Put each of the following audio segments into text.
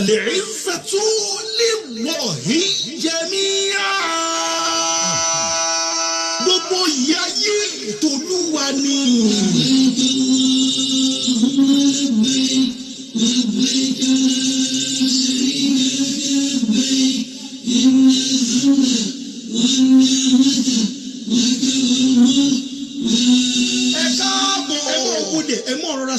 al-izzatu lillahi jami'a. Gbogbo ìyáyé t'Olúwa ni.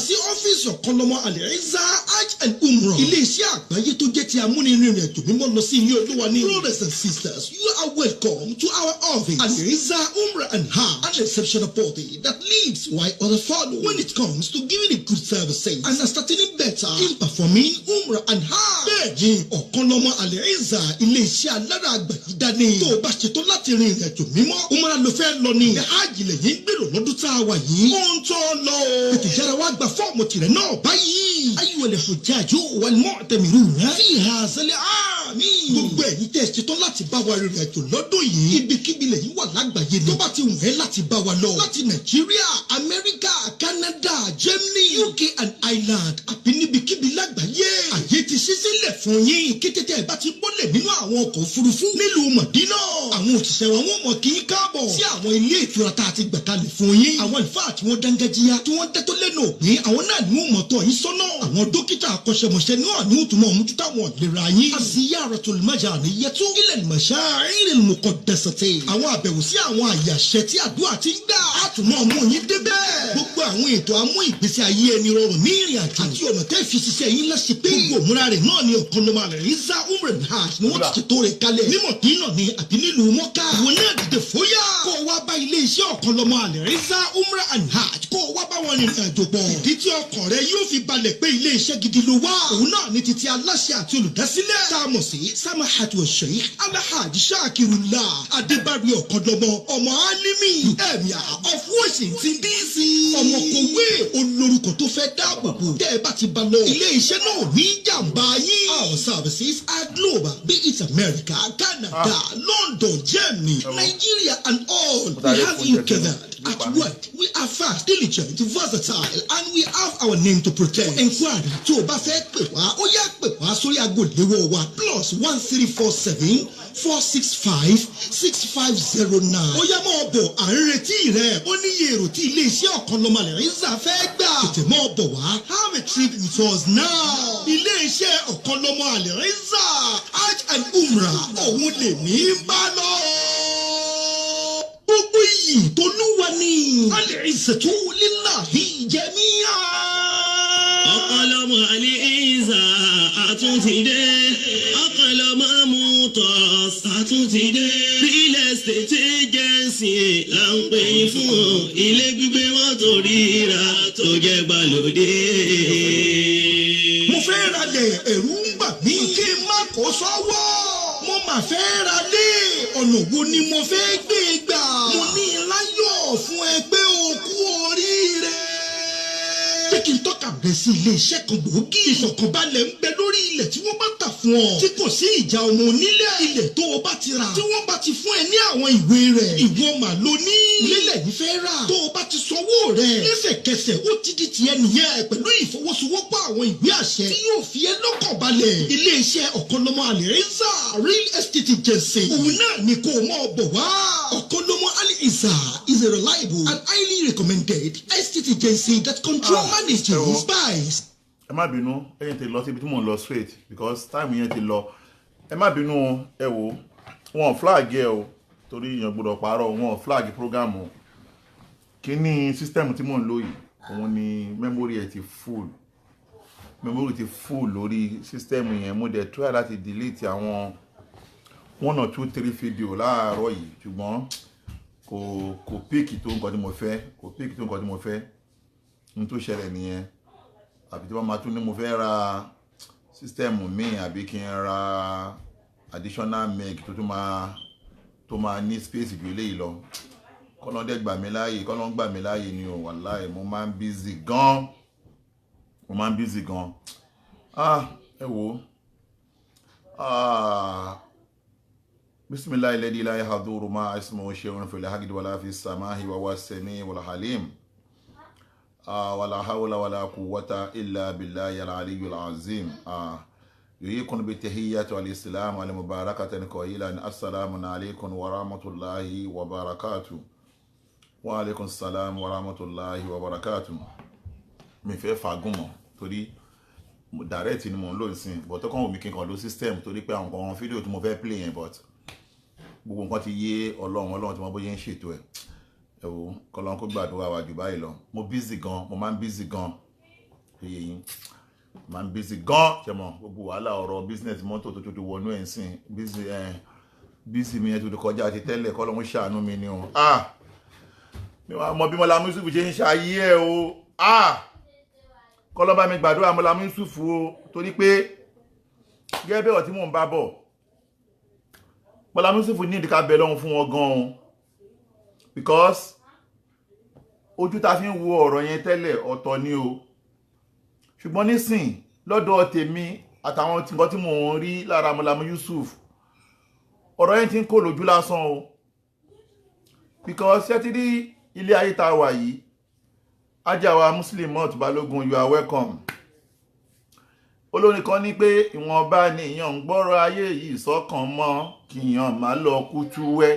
Sí ọ́fíìsì Ọ̀kanlọ́mọ Al-Izza Hajj and Umrah. Ilé-iṣẹ́ àgbáyé tó jẹ́ ti amúnirìnrìn àjò mímọ́ lọ sí ilé Olúwa ní. Brothers and sisters, you are welcome to our office. Al-Izza Umrah and Hajj, an exceptional body that leads while others follow when it comes to giving a good services and starting better in performing Umrah and Hajj. Bẹ́ẹ̀ni, Ọ̀kanlọ́mọ Al-Izza ilé-iṣẹ́ alára àgbáyé dání. Tó o bá ṣetán láti rin ìrìn àjò mímọ́, Umrah ló fẹ́ lọ ní. Hajj lẹ́yìn gbèrò lọ́dún tá a wà yìí. Ó ń tọ́ lọ. Ètò ìjára wa gba fọ́ọ̀mù tirẹ̀ náà báyìí. Ayyuha al-hujjaju wal-mu'tamiruna fi hadha al-'am. Gbogbo ẹ̀yin tẹ́ ẹ ṣetán láti bá wa rìnrìn àjò lọ́dún yìí. Ibikíbi lẹ́yìn wà lágbàáyé ni. Tó bá ti wù ẹ́ láti bá wa lọ. Láti Nàìjíríà, Amẹ́ríkà, Canada, Germany, UK and Ireland àbí níbikíbi lágbàáyé. Àyè ti ṣí sílẹ̀ fún yín. Kété tẹ́ ẹ bá ti bọ́lẹ̀ nínú àwọn ọkọ̀ òfurufú nílùú Mọ̀dínà. Àwọn òṣìṣẹ́ wa wọ́n mọ̀ kí í káàbọ̀ sí àwọn ilé ìtura tá a ti gbà kalẹ̀ fún yín. Àwọn àlùfáà tí wọ́n dángájíá tí wọ́n tẹ́tọ́ lẹ́nu òpin àwọn náà ni wọ́n mọ̀ tọ́ yín sọ́nà. Àwọn dókítà akọ́ṣẹ́mọṣẹ́ náà ni wọ́n tún mọ̀ mójútó àwọn ìlera yín. Az-ziyaratul majaniyatu ila al-masha'iril muqaddasati. Àwọn àbẹ̀wò sí àwọn àyè àṣẹ tí àdúrà ti ń gbà. Á tún mọ̀ mú yín débẹ̀. Gbogbo àwọn ètò amú ìgbésí ayé ẹni rọrùn ní ìrìn àjò àti ọ̀nà tẹ́ fi ṣiṣẹ́ yín láṣẹ pé. Gbogbo òmùra rẹ̀ náà ni Ọ̀kanlọ́mọ Al-Izza Umrah and Hajj ni wọ́n ti ṣètò rẹ̀ kalẹ̀. Ní Mọ̀dínà ni àbí nílùú Mọ́kà. Àwọn náà dìde fóyà. Kó o wá bá ilé iṣẹ́ Ọ̀kanlọ́mọ Al-Izza Umrah and Hajj. Kó o wá bá wọn rìnrìn àjò pọ̀. Ìdí tí ọkàn rẹ yóò fi balẹ̀ pé ilé iṣẹ́ gidi ló wá. Òun náà ni titi aláṣẹ àti olùdásílẹ̀. Tá a mọ̀ sí Samahatu Sheikh Alhaji Shakirullah Adébárí Ọ̀kanlọ́mọ ọmọ Alimi Emir of Washington DC. Ọmọ kòwé olórúkọ tó fẹ́ dáàbòbò. Tẹ́ ẹ bá ti bá lọ. Ilé iṣẹ́ náà ní jàǹbá yín. Our services are global, be it America, Canada, London, Germany, Nigeria and all. We have you covered. At work, we are fast, diligent, versatile, and we have our name to protect. Inquiry tó o bá fẹ́ pè wá, ó yá pè wá sórí aago ìléwọ́ wa +1347 465 6509. Ó yá mọ́ bọ̀ à ń retí rẹ̀. Ó ní èrò tí ilé-iṣẹ́ Ọ̀kanlọ́mọ Al-Izza fẹ́ gbà. Tètè mọ́ bọ̀ wá. Have a trip with us now. Ilé-iṣẹ́ Ọ̀kanlọ́mọ Al-Izza Hajj and Umrah òun lè ní bá lọ. Gbogbo iyì t'Olúwa ni. Al-Izzatu lillahi jami'a. Ọ̀kanlọ́mọ Al-Izza àtúntìdé. Ọ̀kanlọ́mọ Motors àtúntìdé. Real estate agency là ń pè fún ilé gbígbé mọ́tò rírà tó jẹ́ gbàlódé. Mo fẹ́ ralẹ̀ ẹ̀rù ń bà mí kí n má kó sọ́wọ́. Mo mà fẹ́ ralé ọ̀nà wo ni mo fẹ́ gbé gbà. Mo ní láyọ̀ fún ẹgbẹ́ òkú oríire. Pé kí n tọ́ka bẹ̀ sí ilé-iṣẹ́ kan gbòógì. Ìfọ̀kànbalẹ̀ ń bẹ lórí ilẹ̀ tí wọ́n bá tà fún ọ. Tí kò sí ìjà ọmọ onílẹ̀. Ilẹ̀ tó o bá ti rà. Tí wọ́n bá ti fún ẹ ní àwọn ìwé rẹ̀. Ìwọ mà ló ní. Ilé yìí fẹ́ rà. Tó o bá ti sanwó rẹ̀. Lẹ́sẹ̀kẹsẹ̀ ó ti di tiẹ̀ nìyẹn pẹ̀lú ìfọwọ́sowọ́pọ̀ àwọn ìwé àṣẹ. Tí yóò fi ẹ́ lọ́kàn balẹ̀. Ilé-iṣẹ́ Ọ̀kanlọ́mọ Al-Izza Real Estate Agency. Òun náà ni kò mọ̀ bọ̀ wá. Ọ̀kanlọ́mọ Al-Izza is a reliable and highly recommended estate agency that control manages buys. Ẹ má bínú ẹ̀yin tí lọ síbi tí mò ń lọ straight because time yẹn ti lọ. Ẹ má bínú ẹ wò wọn flag ẹ o torí èèyàn gbọ́dọ̀ parọ́ wọn flag program o. Kíní system tí mò ń lò yìí òun ni memory ẹ ti full. Memory ti full lórí system yẹn mo dẹ̀ try láti delete àwọn 1 or 2 3 video láàárọ̀ yìí ṣùgbọ́n kò pick tó nǹkan tí mo fẹ́ kò pick tó nǹkan tí mo fẹ́ n tó ṣẹlẹ̀ nìyẹn àbí tí wọ́n máa tún ní mo fẹ́ ra system mi àbí kí n ra additional meg tó máa ní space ju eléyìí lọ kọ́lọ́n dẹ̀ gbà mí láàyè ni o wàláhì mo máa ń busy gan ẹ wò bisimilahi ladi la yahduru ma ismu shay'un fil haqi wala fi samahi wa wasami wal halim wala hawla wala quwwata illa billahi al aliyyil azim يحييكم بالتحية والإسلام والمباركة قائلا السلام عليكم ورحمة الله وبركاته. وعليكم السلام ورحمة الله وبركاته. Mi fẹ́ fagún mọ́ torí direct ni mo ń lò nísìn but tó kàn wò mí kí n kàn lo system torí pé àwọn kan fídíò tí mo fẹ́ play yẹn but gbogbo nǹkan ti yé Ọlọ́run tí mo bóyá ń ṣètò ẹ̀ ẹ wò kọ́lọ́run kó gbàdúrà wa jù báyìí lọ. Mo busy gan, mo máa ń busy gan oyè yín máa ń busy gan ṣe mọ̀ gbogbo wàhálà ọ̀rọ̀ business mọ́tò tó ti wọnú ẹ̀ ń sìn busy mi yẹn tó ti kọjá ti tẹ́lẹ̀ kọ́lọ́run ṣàánú mi ni o mi wá mọ bí Mọ́lá Yusuf ṣe ń ṣayé ẹ̀ o kọ́lọ́ bá mi gbàdúrà Mọ́lá Yusuf o torí pé gẹ́gẹ́ bẹ́ẹ̀ tí mò ń bá bọ̀ Mọ́lá Yusuf ní ìdíkà bẹ̀ lọ́hun fún wọn gan o because ojú ta fi ń wo ọ̀rọ̀ yẹn tẹ́lẹ̀ ọ̀tọ̀ ni o ṣùgbọ́n nísìn lọ́dọ̀ tèmi àtàwọn nǹkan tí mò ń rí lára Mọ́lá Yusuf ọ̀rọ̀ yẹn ti ń kó lójú lásán o because ṣé ti rí ilé ayé tá wà yìí Ajáwa Muslimat Balógun, you are welcome. Olórin kan ní pé ìwọ̀nba ni èèyàn ń gbọ́rọ̀ ayé yìí sọ́kàn mọ́ kí èèyàn má lọ kú túwẹ́.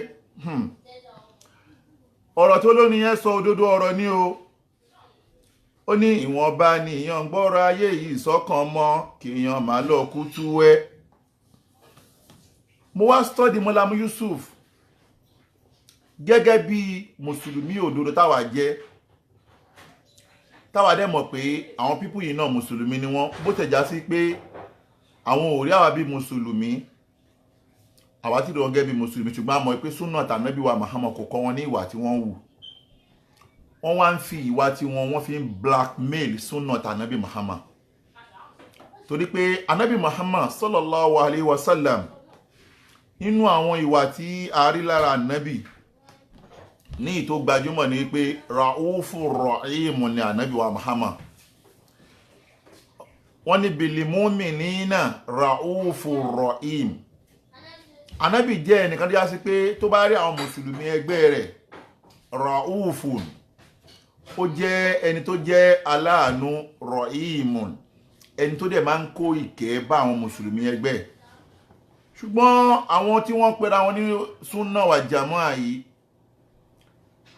Ọ̀rọ̀ tó lórin yẹn sọ òdodo ọ̀rọ̀ ni o. Ó ní ìwọ̀nba ni èèyàn ń gbọ́rọ̀ ayé yìí sọ́kàn mọ́ kí èèyàn má lọ kú túwẹ́. Mo wá study Mọ́lá Yusuf gẹ́gẹ́ bí mùsùlùmí òdodo táwa jẹ́. Táwa dẹ̀ mọ̀ pé àwọn pípù yìí náà mùsùlùmí ni wọ́n bó tẹ̀já sí pé àwọn ò rí àwa bí mùsùlùmí àwa tí lọ́ọ́ gẹ́ bí mùsùlùmí ṣùgbọ́n a mọ̀ pé súnà tànábì wa Muhammad kò kọ́ wọn ní ìwà tí wọ́n wù wọ́n wá ń fi ìwà tí wọ́n fi ń blackmail súnà tànábì Muhammad torí pé anábì Muhammad sallallahu alayhi wa sallam nínú àwọn ìwà tí a rí lára anábì ní ìtò gbajúmọ̀ ní pé ra'ufu rahim ni ànábì wa Muhammad wọ́n ní bil mu'minina ra'ufu rahim ànábì jẹ́ ẹnìkan díá sí pé tó bá rí àwọn mùsùlùmí ẹgbẹ́ rẹ̀ ra'ufun ó jẹ́ ẹni tó jẹ́ aláàánú rahimun ẹni tó dẹ̀ máa ń kó ìkẹ́ bá àwọn mùsùlùmí ẹgbẹ́ ṣùgbọ́n àwọn tí wọ́n pera wọn ní súnà wà jàmáà yìí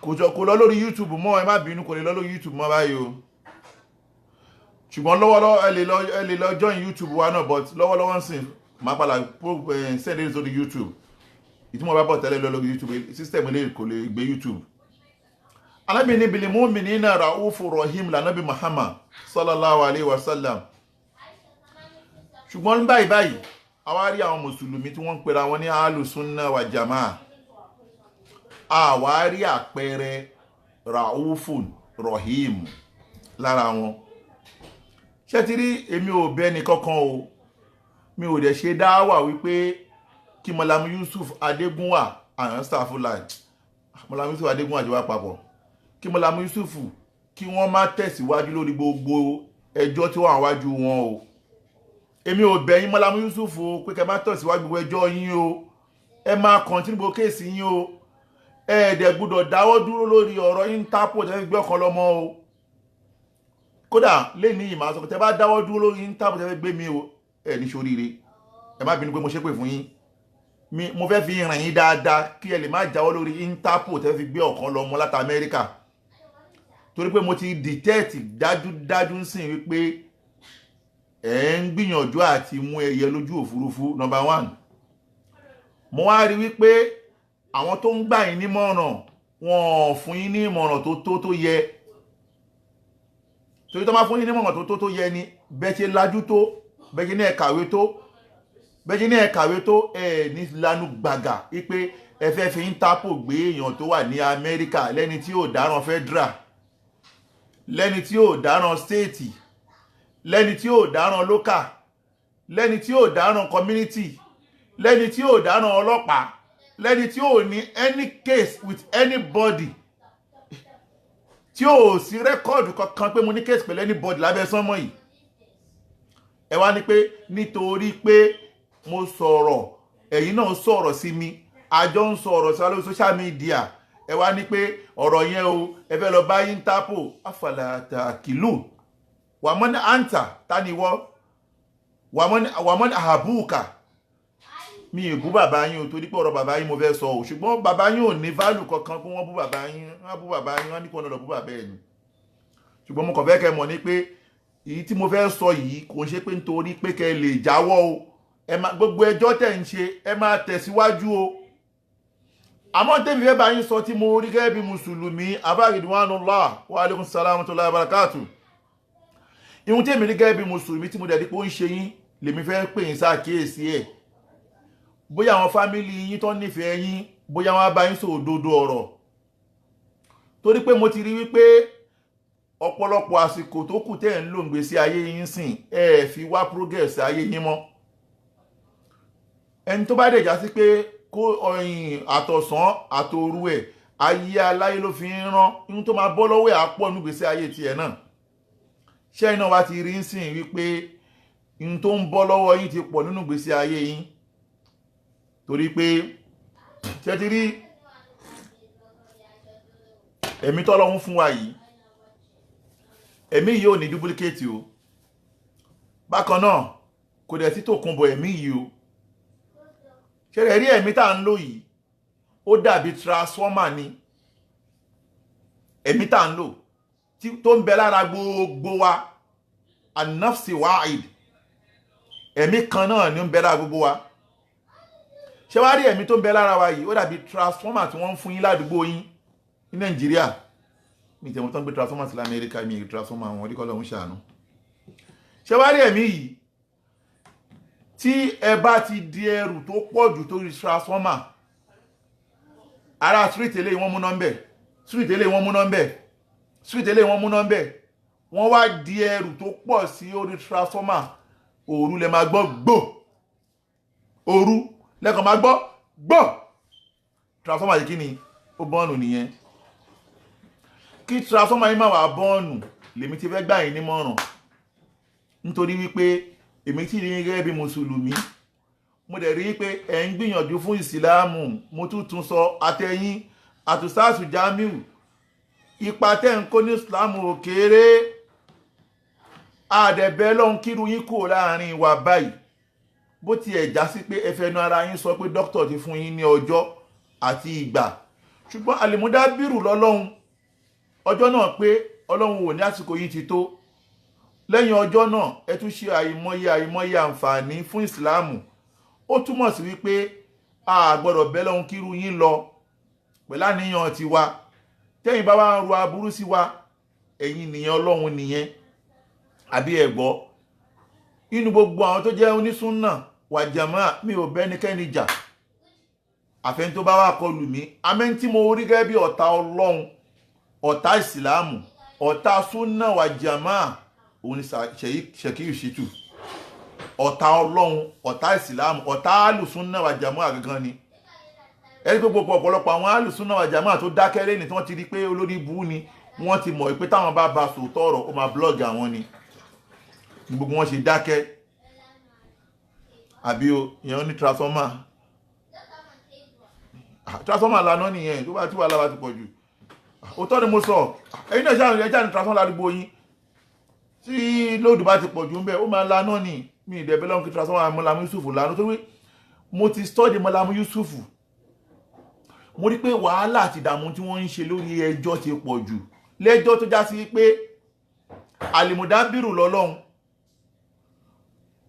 kò lọ lórí YouTube mọ́ ẹ má bínú kò lè lọ lórí YouTube mọ́ báyìí o ṣùgbọ́n lọ́wọ́lọ́wọ́ ẹ lè lọ join YouTube wa náà but lọ́wọ́lọ́wọ́ ń sìn máa padà send it sórí YouTube ìtumọ̀ bá bọ̀ tẹ́lẹ̀ lọ lórí YouTube system ilé kò lè gbé YouTube. Ànábì ní bil mu'minina ra'ufu rahim lànábì Muhammad sallallahu alayhi wa sallam ṣùgbọ́n báyìí àwa rí àwọn mùsùlùmí tí wọ́n ń pera wọn ní ahlus sunna wa jamaa àwárí àpẹẹrẹ ra'ufun rahim lára wọn ṣé ti rí èmi ò bẹ́ ní kankan o mi ò dẹ̀ ṣe dáwà wípé kí Mọ́lá Yusuf Adégúnwà àwọn stafula Mọ́lá Yusuf Adégúnwà jẹ́ wá papọ̀ kí Mọ́lá Yusuf kí wọ́n má tẹ̀síwájú lórí gbogbo ẹjọ́ tí wọ́n wájú wọn o èmi ò bẹ̀ yín Mọ́lá Yusuf o pé kẹ́ má tẹ̀síwájú gbogbo ẹjọ́ yín o ẹ má continue gbogbo kéèsì yín o ẹ̀ẹ́dẹ̀ gbọ́dọ̀ dáwọ́ dúró lórí ọ̀rọ̀ Interpol tẹ́ fi gbé ọkàn lọ́mọ o kódà lè ní ìmọ̀ àsọ̀kọ̀ tẹ́ bá dáwọ́ dúró lórí Interpol tẹ́ fi gbé mi o ẹ̀ ní ṣoríire ẹ má bínú pé mo ṣépè fún yín mo fẹ́ fi ràn yín dáadáa kí ẹ lè má jáwọ́ lórí Interpol tẹ́ fi gbé ọkàn lọ́mọ láti Amẹ́ríkà torí pé mo ti detect dájúdájú ń sìn wípé ẹ̀ ń gbìyànjú àti mú ẹyẹ lójú òfurufú number 1 mo wá rí wípé àwọn tó ń gbà yín nímọ̀ràn wọn fún yín ní ìmọ̀ràn tó yẹ torí tó máa fún yín ní ìmọ̀ràn tó yẹ ni bẹ́ẹ̀ ṣe lajú tó bẹ́ẹ̀ ṣe ní ẹ̀kàwé tó ẹ̀ ní lanu gbàgà wípé ẹ fẹ́ fi Interpol gbé èèyàn tó wà ní Amẹ́ríkà lẹ́ni tí ò dáràn federal lẹ́ni tí ò dáràn state lẹ́ni tí ò dáràn local lẹ́ni tí ò dáràn community lẹ́ni tí ò dáràn ọlọ́pàá lẹ́ni tí ò ní any case with anybody tí ò sí rẹ́kọ̀dù kankan pé mo ní case pẹ̀lú anybody lábẹ́ sánmọ̀ yìí ẹ wá ní pé nítorí pé mo sọ̀rọ̀ ẹ̀yin náà sọ̀rọ̀ sí mi àjọ ń sọ̀rọ̀ sí wa lórí social media ẹ wá ní pé ọ̀rọ̀ yẹn o ẹ fẹ́ lọ bá Interpol afala takilu wà mọ́ ní anta taniwọ́ wàmọ́n àbúkà mi ì bú bàbá yín o torí pé ọ̀rọ̀ bàbá yín mo fẹ́ sọ o ṣùgbọ́n bàbá yín ò ní válù kankan pé wọ́n bú bàbá yín wọ́n ní kí wọ́n lọ bú bàbá ẹ̀ ni ṣùgbọ́n mo kàn fẹ́ kẹ́ mọ̀ ní pé èyí tí mo fẹ́ sọ yìí kò ń ṣe pé nítorí pé kẹ́ lè jáwọ́ o gbogbo ẹjọ́ tẹ̀ ń ṣe ẹ máa tẹ̀síwájú o àmọ́ tèmi fẹ́ bá yín sọ tí mo rí gẹ́gẹ́ bí mùsùlùmí abáridwanullah wa alaikum salam tó láyé barakatu ihun tèmi rí gẹ́gẹ́ bí mùsùlùmí tí mo dẹ̀ dípò ń ṣe yín lèmi fẹ́ pè yín ṣàkíyèsí ẹ̀ bóyá àwọn fámílì yín tó nífẹ̀ẹ́ yín bóyá wọ́n á bá yín sọ òdodo ọ̀rọ̀ torí pé mo ti rí wípé ọ̀pọ̀lọpọ̀ àsìkò tó kù tẹ́ ń lò ń gbèsè ayé yín sìn ẹ fi wá progress ayé yín mọ́ ẹni tó bá dẹ̀ já sí pé kó ọyìn àtọ̀sán àtòru ẹ̀ ayé aláyé ló fi ń rán ihun tó máa bọ́ lọ́wọ́ ẹ̀ á pọ̀ ní gbèsè ayé tiẹ̀ náà ṣé iná wa ti rí ń sìn wípé ihun tó ń bọ́ lọ́wọ́ yín ti pọ̀ nínú gbèsè ayé yín torí pé ṣe ti rí ẹ̀mí tọ́lọ́hun fún wa yìí ẹ̀mí yìí ò ní duplicate o bákan náà kò dẹ̀ sí tòkunbọ̀ ẹ̀mí yìí o ṣe rẹ̀ rí ẹ̀mí tá ń lò yìí ó dàbí transformer ni ẹ̀mí tá ń lò tó ń bẹ lára gbogbo wa an-nafsi wahid ẹ̀mí kan náà ni ó ń bẹ lára gbogbo wa ṣe wá rí ẹ̀mí tó ń bẹ lára wa yìí ó dàbí transformer tí wọ́n ń fún yín ládùúgbò yín ní Nàìjíríà ní ìtẹ̀wọ̀n tó ń gbé transformer sí l'Amẹ́ríkà mi transformer àwọn oríkọ́ lọ́hún ṣàánú ṣe wá rí ẹ̀mí yìí tí ẹ bá ti di ẹrù tó pọ̀ jù tó rí transformer ara street eléyìí wọ́n mú nọ́mbẹ̀ street eléyìí wọ́n mú nọ́mbẹ̀ street eléyìí wọ́n mú nọ́mbẹ̀ wọ́n wá di ẹrù tó pọ̀ sí orí transformer òru lẹ máa gbọ́ gbò òru lẹ́kàn máa gbọ́ gbọ́ transformer yìí kí ni ó bọ́ọ̀nù nìyẹn kí transformer yìí máa wà bọ́ọ̀nù lèmi ti fẹ́ gbà yín nímọ̀ràn nítorí wípé èmi tí rí gẹ́gẹ́ bí mùsùlùmí mo dẹ̀ rí pé ẹ̀ ń gbìyànjú fún ìsìláàmù mo tún sọ àtẹ̀yìn àtùsáàsù Jamiu ipa tẹ́ ń kó ní ìsìláàmù òkèèrè àdẹ̀bẹ́ lọ́hun kírú yín kúrò láàrin wa báyìí bó ti ẹ̀ já sí pé ẹ fẹnu ara yín sọ pé dókítà ti fún yín ní ọjọ́ àti ìgbà ṣùgbọ́n àlèmúdábírù lọ́lọ́hun ọjọ́ náà pé ọlọ́run ò ní àsìkò yín ti tó lẹ́yìn ọjọ́ náà ẹ tún ṣe àìmọye àǹfààní fún ìsìláàmù ó túmọ̀ sí wípé a gbọ́dọ̀ bẹ́ lọ́hun kírú yín lọ pẹ̀lú àníyàn tiwa tẹ́yìn bá wá ń ro aburú sí wa ẹ̀yin nìyẹn ọlọ́run nìyẹn àbí ẹ gbọ́ inú gbogbo àwọn tó jẹ́ onísúnnà wà jàmáà mi ò bẹ́nikẹ́ni jà àfẹ́ni tó bá wà kọlù mí amẹ́ni tí mo rí gẹ́gẹ́ bí ọ̀tá ọlọ́run ọ̀tá ìsìláàmù ọ̀tá súnnà wà jàmáà òun ni Ṣèkíù Ṣítù ọ̀tá ọlọ́run ọ̀tá ìsìláàmù ọ̀tá alùsúnnà wà jàmáà gangan ni ẹni pé gbogbo ọ̀pọ̀lọpọ̀ àwọn alùsúnnà wà jàmáà tó dákẹ́ lẹ́ni tí wọ́n ti rí pé olórí bú ni wọ́n ti mọ̀ pé táwọn bá ba sòótọ́ ọ̀rọ̀ ó máa blọ́ọ̀gì àwọn ni gbogbo wọn ṣe dákẹ́ àbí o ìyẹn ní transformer lánà nìyẹn tó bá tí wà lábá ti pọ̀ jù òótọ́ ni mo sọ ẹ̀yin náà ṣáà ẹjá ní transformer ládùúgbò yín tí lóòdù bá ti pọ̀ jù ń bẹ̀ ó máa lánà ní mi ìdẹ̀bẹ̀ lọ́n kí transformer Mọ́lámù Yusuf lánà tó wí mo ti study Mọ́lámù Yusuf mo rí pé wàhálà àti ìdààmú tí wọ́n ń ṣe lórí ẹjọ́ ti pọ̀ jù lẹ́jọ́ tó já sí pé àlìmùdábírù lọ́lọ́run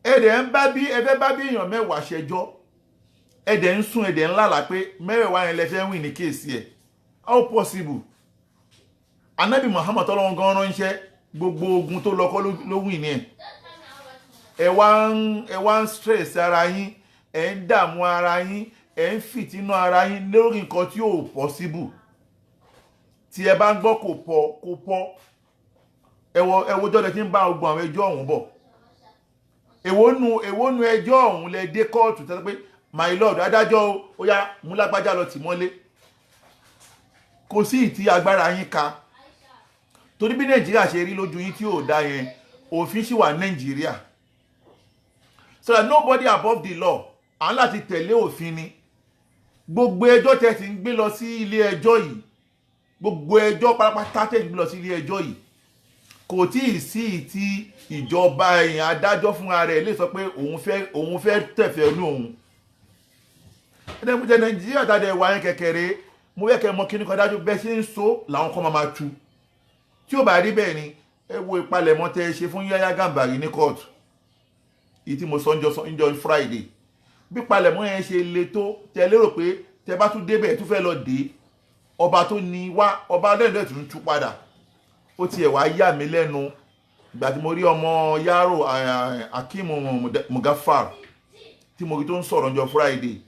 ẹ̀dẹ̀ ń bá bí ẹfẹ́ bá bí èèyàn mẹ́wàá ṣẹjọ́ ẹ̀dẹ̀ ń sùn ẹ̀dẹ̀ ń lálà pé mẹ́wàá yẹn lẹ́fẹ́ wìn ní kéèsì ẹ̀ how possible Ànábì Muhammad tọ́lọ́run gan ránṣẹ́ gbogbo ogun tó lọ́kọ́ ló wìn ní ẹ̀ ẹ wá ń stress ara yín ẹ̀ ń dààmú ara yín ẹ̀ ń fìtínú ara yín lórí nǹkan tí ò possible tí ẹ bá ń gbọ́ kò pọ̀ ẹwọ jọ́dẹ̀ tí ń bá ogun àwọn ẹjọ́ ọ̀hún bọ̀ èwo nu ẹjọ́ ọ̀hún lẹ dé kóòtù tẹ́lẹ̀ pé my lord adájọ́ ó yá mú lágbájá lọ tì mọ́lé kò sí ìtí agbára yín ka torí bí Nàìjíríà ṣe rí lójú yín tí ò dá yẹn òfin ṣì wà Nàìjíríà so that nobody above the law à ń láti tẹ̀lé òfin ni gbogbo ẹjọ́ tẹ́ ti ń gbé lọ sí ilé ẹjọ́ yìí gbogbo ẹjọ́ pátápátá tẹ́ ti ń gbé lọ sí ilé ẹjọ́ yìí kò tí ì sí ti ìjọba èèyàn adájọ́ fúnra rẹ̀ lè sọ pé òun fẹ́ tẹ̀fẹ̀ inú òun. ẹ̀dẹ́gbẹ̀jẹ̀ Nàìjíríà tàdé wà yẹn kẹ̀kẹ́rẹ́ mo fẹ́ kẹ́ mọ kíní kan dájú bẹ́ẹ̀ ṣe ń so làwọn kan máa tu tí ó bá rí bẹ́ẹ̀ ni ẹ wo ìpalẹ̀mọ́ tẹ́ ṣe fún Yahya Gambari ní kóòtù èyí tí mo sọ níjọ́ Friday bí palẹ̀mọ́ yẹn ṣe le tó tẹ́ lérò pé tẹ́ bá tún débẹ̀ tún fẹ́ lọ dé ọba tó ní wá ọba lẹ́nu ẹ̀ tún tú padà ó tiẹ̀ wá yà mí lẹ́nu ìgbà tí mo rí ọmọ Yaro Akeem Mugafar tí mo rí tó ń sọ̀rọ̀ níjọ́ Friday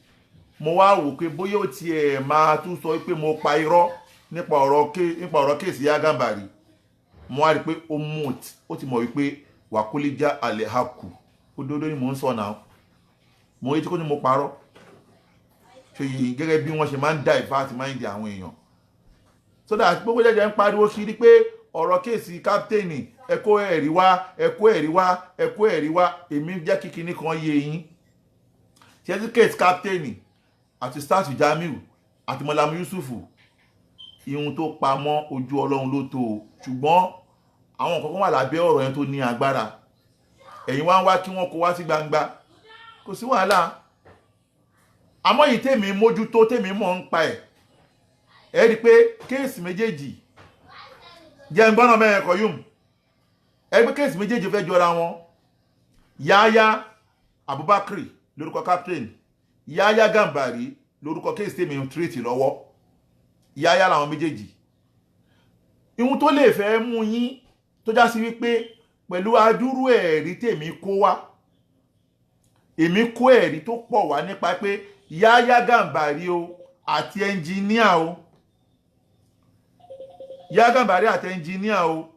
mo wá wò pé bóyá ó tiẹ̀ máa tún sọ pé mo pa irọ́ nípa ọ̀rọ̀ kéèsì Yahya Gambari mo wá rí pé ó ti mọ̀ wípé wàkúlíjà alẹ́ haku òdodo ni mò ń sọ náà mo rí tí kò ní mo parọ́ ṣe yìí gẹ́gẹ́ bí wọ́n ṣe máa ń dá ìfá àti máìndì àwọn èèyàn so that gbogbo jẹ́jẹ́ ń pariwo kiri pé ọ̀rọ̀ kéèsì kápítẹ́nì ẹ̀kọ́ ẹ̀rí wá èmi jẹ́ kíkiní kan yé yín ṣe tí kéèsì kápítẹ́nì àti stars Jamiu àti Mọ́lámù Yusufu ihun tó pamọ́ ojú Ọlọ́run ló tó ṣùgbọ́n àwọn nǹkan kan wà lábẹ́ ọ̀rọ̀ yẹn tó ní agbára ẹ̀yin wá ń wá kí wọ́n kó wá sí gbangba kò sí wàhálà àmọ́ yìí tèmi mójútó tèmi mọ̀ ń pa ẹ̀ rí pé kéèsì méjèèjì jẹ́ ń gbọ́nà mẹ́rin ẹ̀kọ́ yùm ẹ pé kéèsì méjèèjì fẹ́ jọra wọn Yahya Abubakar lórúkọ captain Yahya Gambari lórúkọ kéèsì tèmi ń tírètì lọ́wọ́ Yahya làwọn méjèèjì ihun tó lè fẹ́ mú yín tó já sí wípé pẹ̀lú adúrú ẹ̀rí tèmi kó wá èmi kó ẹ̀rí tó pọ̀ wá nípa pé Yahya Gambari o àti ẹnjìníà o Yahya Gambari àti ẹnjìníà o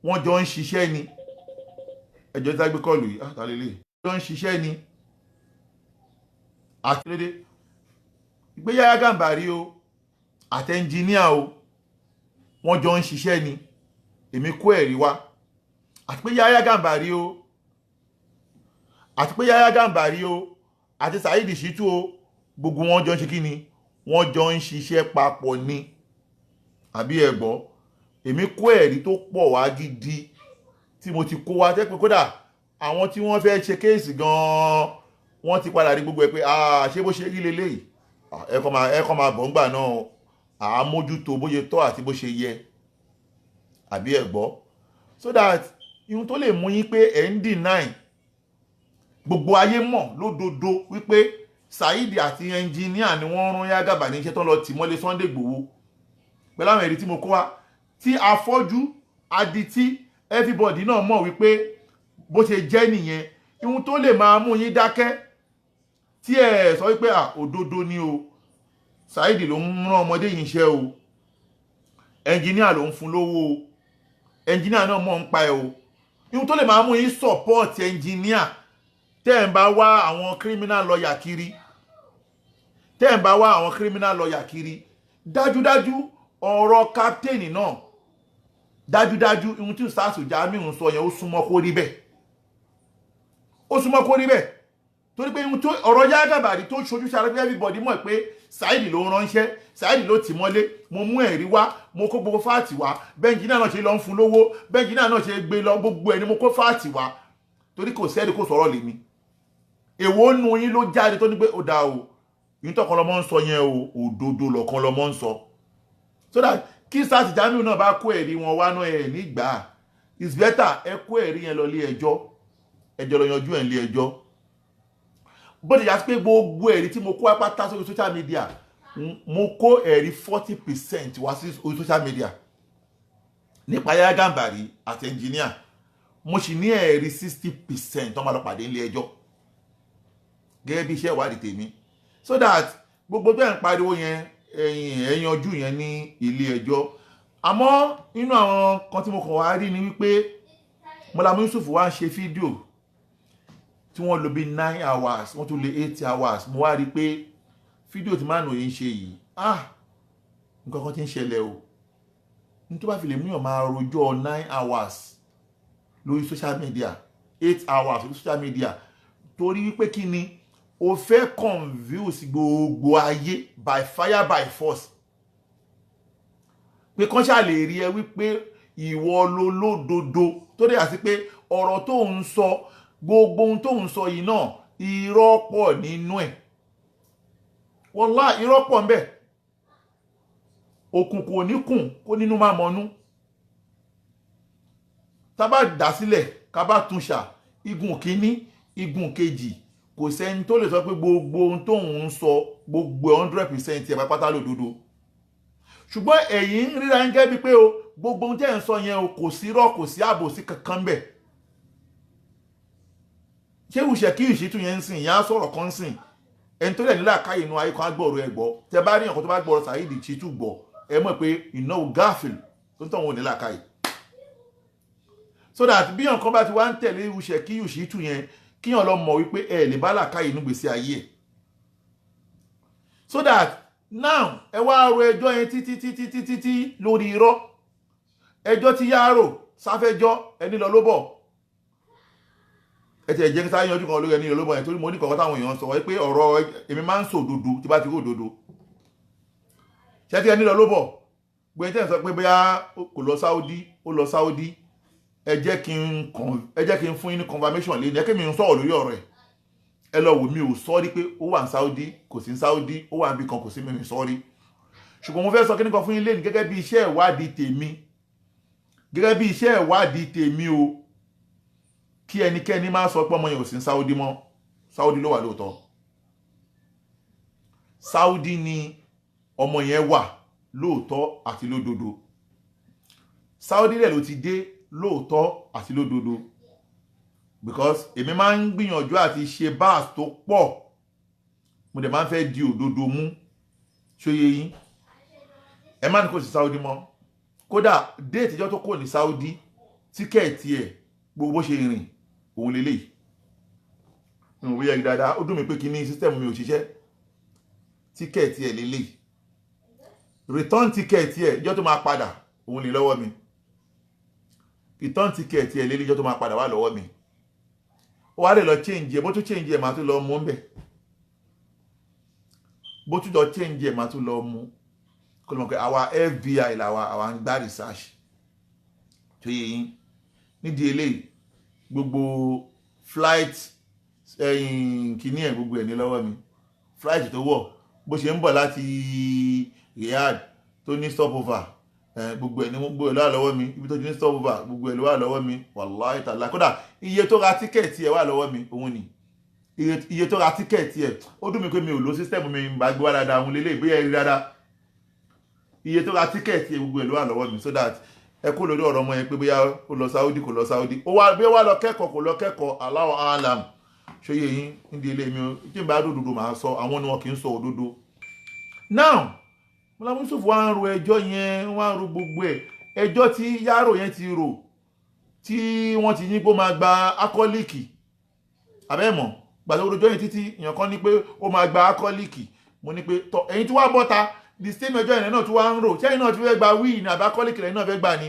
wọ́n jọ ń ṣiṣẹ́ ni ẹjọ́ tí a gbé kọlù yìí àtàlélẹ̀ jọ ń ṣiṣẹ́ ni àtìlédé ìgbé Yahya Gambari o àti ẹnjìníà o wọ́n jọ ń ṣiṣẹ́ ni èmi kó ẹ̀rí wá àti pé Yahya Gambari o àti Saheed Shittu o gbogbo wọn jọ ń ṣe kí ni wọ́n jọ ń ṣiṣẹ́ papọ̀ ni àbí ẹ gbọ́ èmi kó ẹ̀rí tó pọ̀ wá gidi tí mo ti kó wá tẹ́ pé kódà àwọn tí wọ́n fẹ́ ṣe kéèsì gan-an wọ́n ti padà rí gbogbo ẹ̀ pé ṣé bó ṣe rí leléyìí ẹ̀kọ́ máa bọ̀ ńgbà náà àmójútó bóyá tọ́ àti bó ṣe yẹ àbí ẹ gbọ́ so that ihun tó lè mú yín pé ẹ̀ ń deny gbogbo ayé mọ̀ lódodo wípé Saheed àti ẹnjìníà ni wọ́n rán Yahya Gambari níṣẹ́ tó lọ tì mọ́lé Sunday Igboho pẹ̀lú àwọn ẹ̀rí tí mo kó wá tí afọ́jú adití everybody náà mọ̀ wípé bó ṣe jẹ́ nìyẹn ihun tó lè máa mú yín dákẹ́ tí ẹ sọ wípé òdodo ni o Saheed ló ń rán ọmọdé yìí iṣẹ́ o ẹnjìníà ló ń fún lówó o ẹnjìníà náà mọ̀ ń pa ẹ̀ o ihun tó lè máa mú yín support ẹnjìníà tẹ́ ń bá wá àwọn criminal lawyer kiri dájúdájú ọ̀rọ̀ captain náà dájúdájú ihun tí Stars Jamiu sọ yẹn ó súnmọ́ kó rí bẹ́ẹ̀ torí pé ihun tó ọ̀rọ̀ Yahya Gambari tó ṣojú sára pé everybody mọ̀ pé Saheed ló ránṣẹ́ Saheed ló tì mọ́lé mo mú ẹ̀rí wá mo kó gbogbo fáàtì wá bẹ́ńjìnà náà ṣe lọ ń fún lówó bẹ́ńjìnà náà ṣe gbé lọ gbogbo ẹ̀ ni mo kó fáàtì wá torí kò sẹ́ni kò sọ̀rọ̀ lèmi èwo nu yín ló jáde tó ní pé ó dáa o yín tọkàn lọmọ ń sọ yẹn o òdodo lọkàn lọmọ ń sọ so that kí Stars Jamiu náà bá kó ẹ̀rí wọn wá náà ẹ̀ nígbà it's better ẹ kó ẹ̀rí yẹn lọ lé ẹjọ́ lọ yanjú ẹ̀ lé ẹjọ́ bó ti yà sí pé gbogbo ẹ̀rí tí mo kó apáta sórí social media mo kó ẹ̀rí 40% wá sí orí social media nípa Yahya Gambari àti ẹnjìníà mo sì ní ẹ̀rí 60% tó máa lọ pàdé ilé ẹjọ́ gẹ́gẹ́ bí iṣẹ́ ìwádìí tèmi so that gbogbo bẹ́ẹ̀ ń pariwo yẹn ẹ̀yanjú yẹn ní ilé ẹjọ́ àmọ́ nínú àwọn kan tí mo kàn wá rí ni wípé Mọ́lámù Yusufu wá ń ṣe fídíò tí wọ́n lò bí 9 hours wọ́n tún lè 8 hours mo wá rí pé fídíò tí máa nù yìí ń ṣe yìí nǹkan kan tí ń ṣẹlẹ̀ o ní tó bá fi lè múyàn máa rojọ́ 9 hours lórí social media 8 hours lórí social media torí wípé kí ni o fẹ́ convince gbogbo ayé by fire by force pé kán ṣáà lè rí ẹ wípé ìwọ lolódodo tó dẹ̀ àti pé ọ̀rọ̀ tó ń sọ gbogbo ohun tó ń sọ yìí náà irọ́ pọ̀ nínú ẹ̀ wallahi irọ́ pọ̀ ńbẹ̀ òkùnkùn ò ní kùn kó nínú máa mọnú tá bá dá sílẹ̀ ká bá tún ṣà igun kínní igun kejì kò sẹ́ni tó lè sọ pé gbogbo ohun tó ń sọ gbogbo 100% ẹ̀ pátá lòdodo ṣùgbọ́n ẹ̀yin ń ríra ń gẹ́ bí pé o gbogbo ohun tẹ́ ń sọ yẹn o kò sí irọ́ kò sí àbòsí kankan bẹ̀ ṣé ìwùṣẹ́ kí ìṣítù yẹn ń sìn ìyá sọ̀rọ̀ kan sìn ẹni tó lẹ̀ nílà káyè inú ayé kan á gbọ́ọ̀rọ̀ ẹ̀ gbọ́ tẹ bá rí nǹkan tó bá gbọ́ọ̀rọ̀ Saheed Shittu gbọ́ ẹ mọ̀ pé ìnáwó gáàfìl tó ń tọ̀wọ̀n nílà káyè so that bí nǹkan bá ti wá ń tẹ̀lé ìwùṣẹ́ kí ìṣítù yẹn kíyàn lọ mọ̀ wípé ẹ lè bá làkáyè inú gbèsè ayé ẹ̀ so that now ẹ wá ro ẹjọ́ yẹn títí lórí irọ́ ẹjọ́ tí yáàrò sáfẹ́jọ́ ẹni lọ ló bọ̀ ẹ ti ẹ̀jẹ̀ sáyẹn ojú kan lórí ẹni lọ ló bọ̀ yẹn torí mo ní kọ̀ọ̀kan táwọn èèyàn sọ pé ọ̀rọ̀ èmi máa ń sọ òdodo tí bá ti rí òdodo ṣé tí ẹni lọ ló bọ̀ gbẹ̀yìn tẹ́ ẹ̀ sọ pé bóyá kò lọ Saudi ó lọ Saudi ẹ jẹ́ kí n fún yín ní confirmation lé ní ẹ kí mi ń sọ̀rọ̀ lórí ọ̀rọ̀ ẹ̀ ẹ lọ wò mí ò sọ́rí pé ó wà ní Saudi kò sí ní Saudi ó wà níbi kan kò sí mímí sọ́rí ṣùgbọ́n mo fẹ́ sọ kíní kan fún yín lé ní gẹ́gẹ́ bí iṣẹ́ ìwádìí tèmi o kí ẹnikẹ́ni máa sọ pé ọmọ yẹn ò sí ní Saudi mọ́ Saudi ló wà lóòótọ́ Saudi ni ọmọ yẹn wà lóòótọ́ àti lódodo Saudi rẹ̀ ló ti dé lóòótọ́ àti lódodo because èmi máa ń gbìyànjú àti ṣe báàs tó pọ̀ mo dẹ̀ máa ń fẹ́ di òdodo mú ṣóyé yín ẹ má ní kò sí Saudi mọ́ kódà déètì ìjọ tó kò ní Saudi tíkẹ́ẹ̀tì ẹ̀ gbogbo bó ṣe rìn òun lélẹ̀ ìwọ̀n bóyá rí dáadáa ó dùn mí pé kí ní sísítẹ̀mù mi ò ṣiṣẹ́ tíkẹ́ẹ̀tì ẹ̀ lélẹ̀ return tíkẹ́ẹ̀tì ẹ̀ ìjọ tó máa padà òun lè lọ́wọ́ mi return tíkẹ́ẹ̀tì ẹ̀ lélẹ̀ ìjọ tó máa padà wà lọ́wọ́ mi ó wá lè lọ change ẹ̀ bó tún change ẹ̀ máa tún lọ mú ń bẹ̀ bó tún lọ change ẹ̀ máa tún lọ mú kó lè mọ̀ pé àwa FBI làwa ń gbá research tó yẹ yín nídìí eléyìí gbogbo flight kìíní ẹ̀ gbogbo ẹ̀ ní lọ́wọ́ mi flight tó wọ̀ bó ṣe ń bọ̀ láti Riyadh tó ní stopover gbogbo ẹ̀ ní gbogbo ẹ̀ ló wà lọ́wọ́ mi ibi tó ní stopover gbogbo ẹ̀ ló wà lọ́wọ́ mi wàláhì tàlá kódà iye tó ra tíkẹ̀ẹ̀tì ẹ̀ wà lọ́wọ́ mi òun ni iye tó ra tíkẹ̀ẹ̀tì ẹ̀ ó dùn mí pé mi ò lo sísítẹ́ẹ̀mù mi bá gbé wá dáadáa òun lélẹ̀ ìgbéyà rí dáadáa iye tó ra tíkẹ̀ẹ̀tì ẹ̀ gbogbo ẹ̀ ló wà lọ́wọ́ mi so that ẹ kó lórí ọ̀rọ̀ ọmọ yẹn pé bóyá ó lọ Saudi kò lọ Saudi ó wá bí ó wá lọ kẹ́kọ̀ọ́ kò lọ kẹ́kọ̀ọ́ Allahu alam ṣóyè yín nídìí ilé mi tí n bá dòdòdò máa sọ àwọn ni wọn kì í sọ òdodo now Mọ́lá Yusuf wá ń ro ẹjọ́ yẹn wá ń ro gbogbo ẹ̀ ẹjọ́ tí Yaro yẹn ti rò tí wọ́n ti ní pé ó máa gba akọ́líkì abẹ́mọ̀ gbàdé orojọ́ yẹn títí èèyàn kan ní pé ó máa gba akọ́líkì mo ní pé tọ ẹ̀yin tí wá bọ́ta the same ẹjọ́ yẹn náà tí wá ń rò ṣẹ́yìn náà ti fẹ́ gba wíì ní àbá akọ́líkì lẹ́yìn náà fẹ́ gbà ní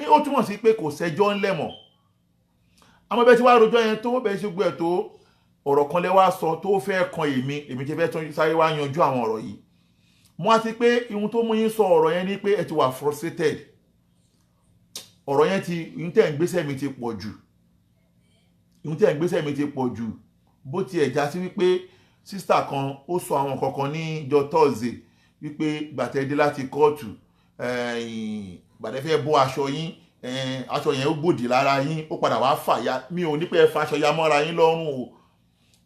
ó túmọ̀ sí pé kò sẹ́jọ́ ńlẹ̀ mọ́ àmọ́ bẹ́ẹ̀ tí wá rojọ́ yẹn tó bẹ́ẹ̀ ṣe gbọ́ ẹ̀ tó ọ̀rọ̀ kan lẹ wá sọ tó fẹ́ kan èmi ti fẹ́ tún sáré wá yanjú àwọn ọ̀rọ̀ yìí mo á ti pé ihun tó mú yín sọ ọ̀rọ̀ yẹn ni pé ẹ ti wà frustrated ọ̀rọ̀ yẹn ti ihun tẹ́ ń gbésẹ̀ mi ti pọ̀ jù bó ti ẹ̀ já sí wípé sísítà kan ó sọ àwọn kankan ní ìjọ Thursday wípé gbàtẹ́ dé láti kóòtù gbàtẹ́ fẹ́ bọ́ aṣọ yín aṣọ yẹn ó gbòdì lára yín ó padà wá fàya mi ò ní pé ẹ fa aṣọ ya mọ́ra yín lọ́rùn o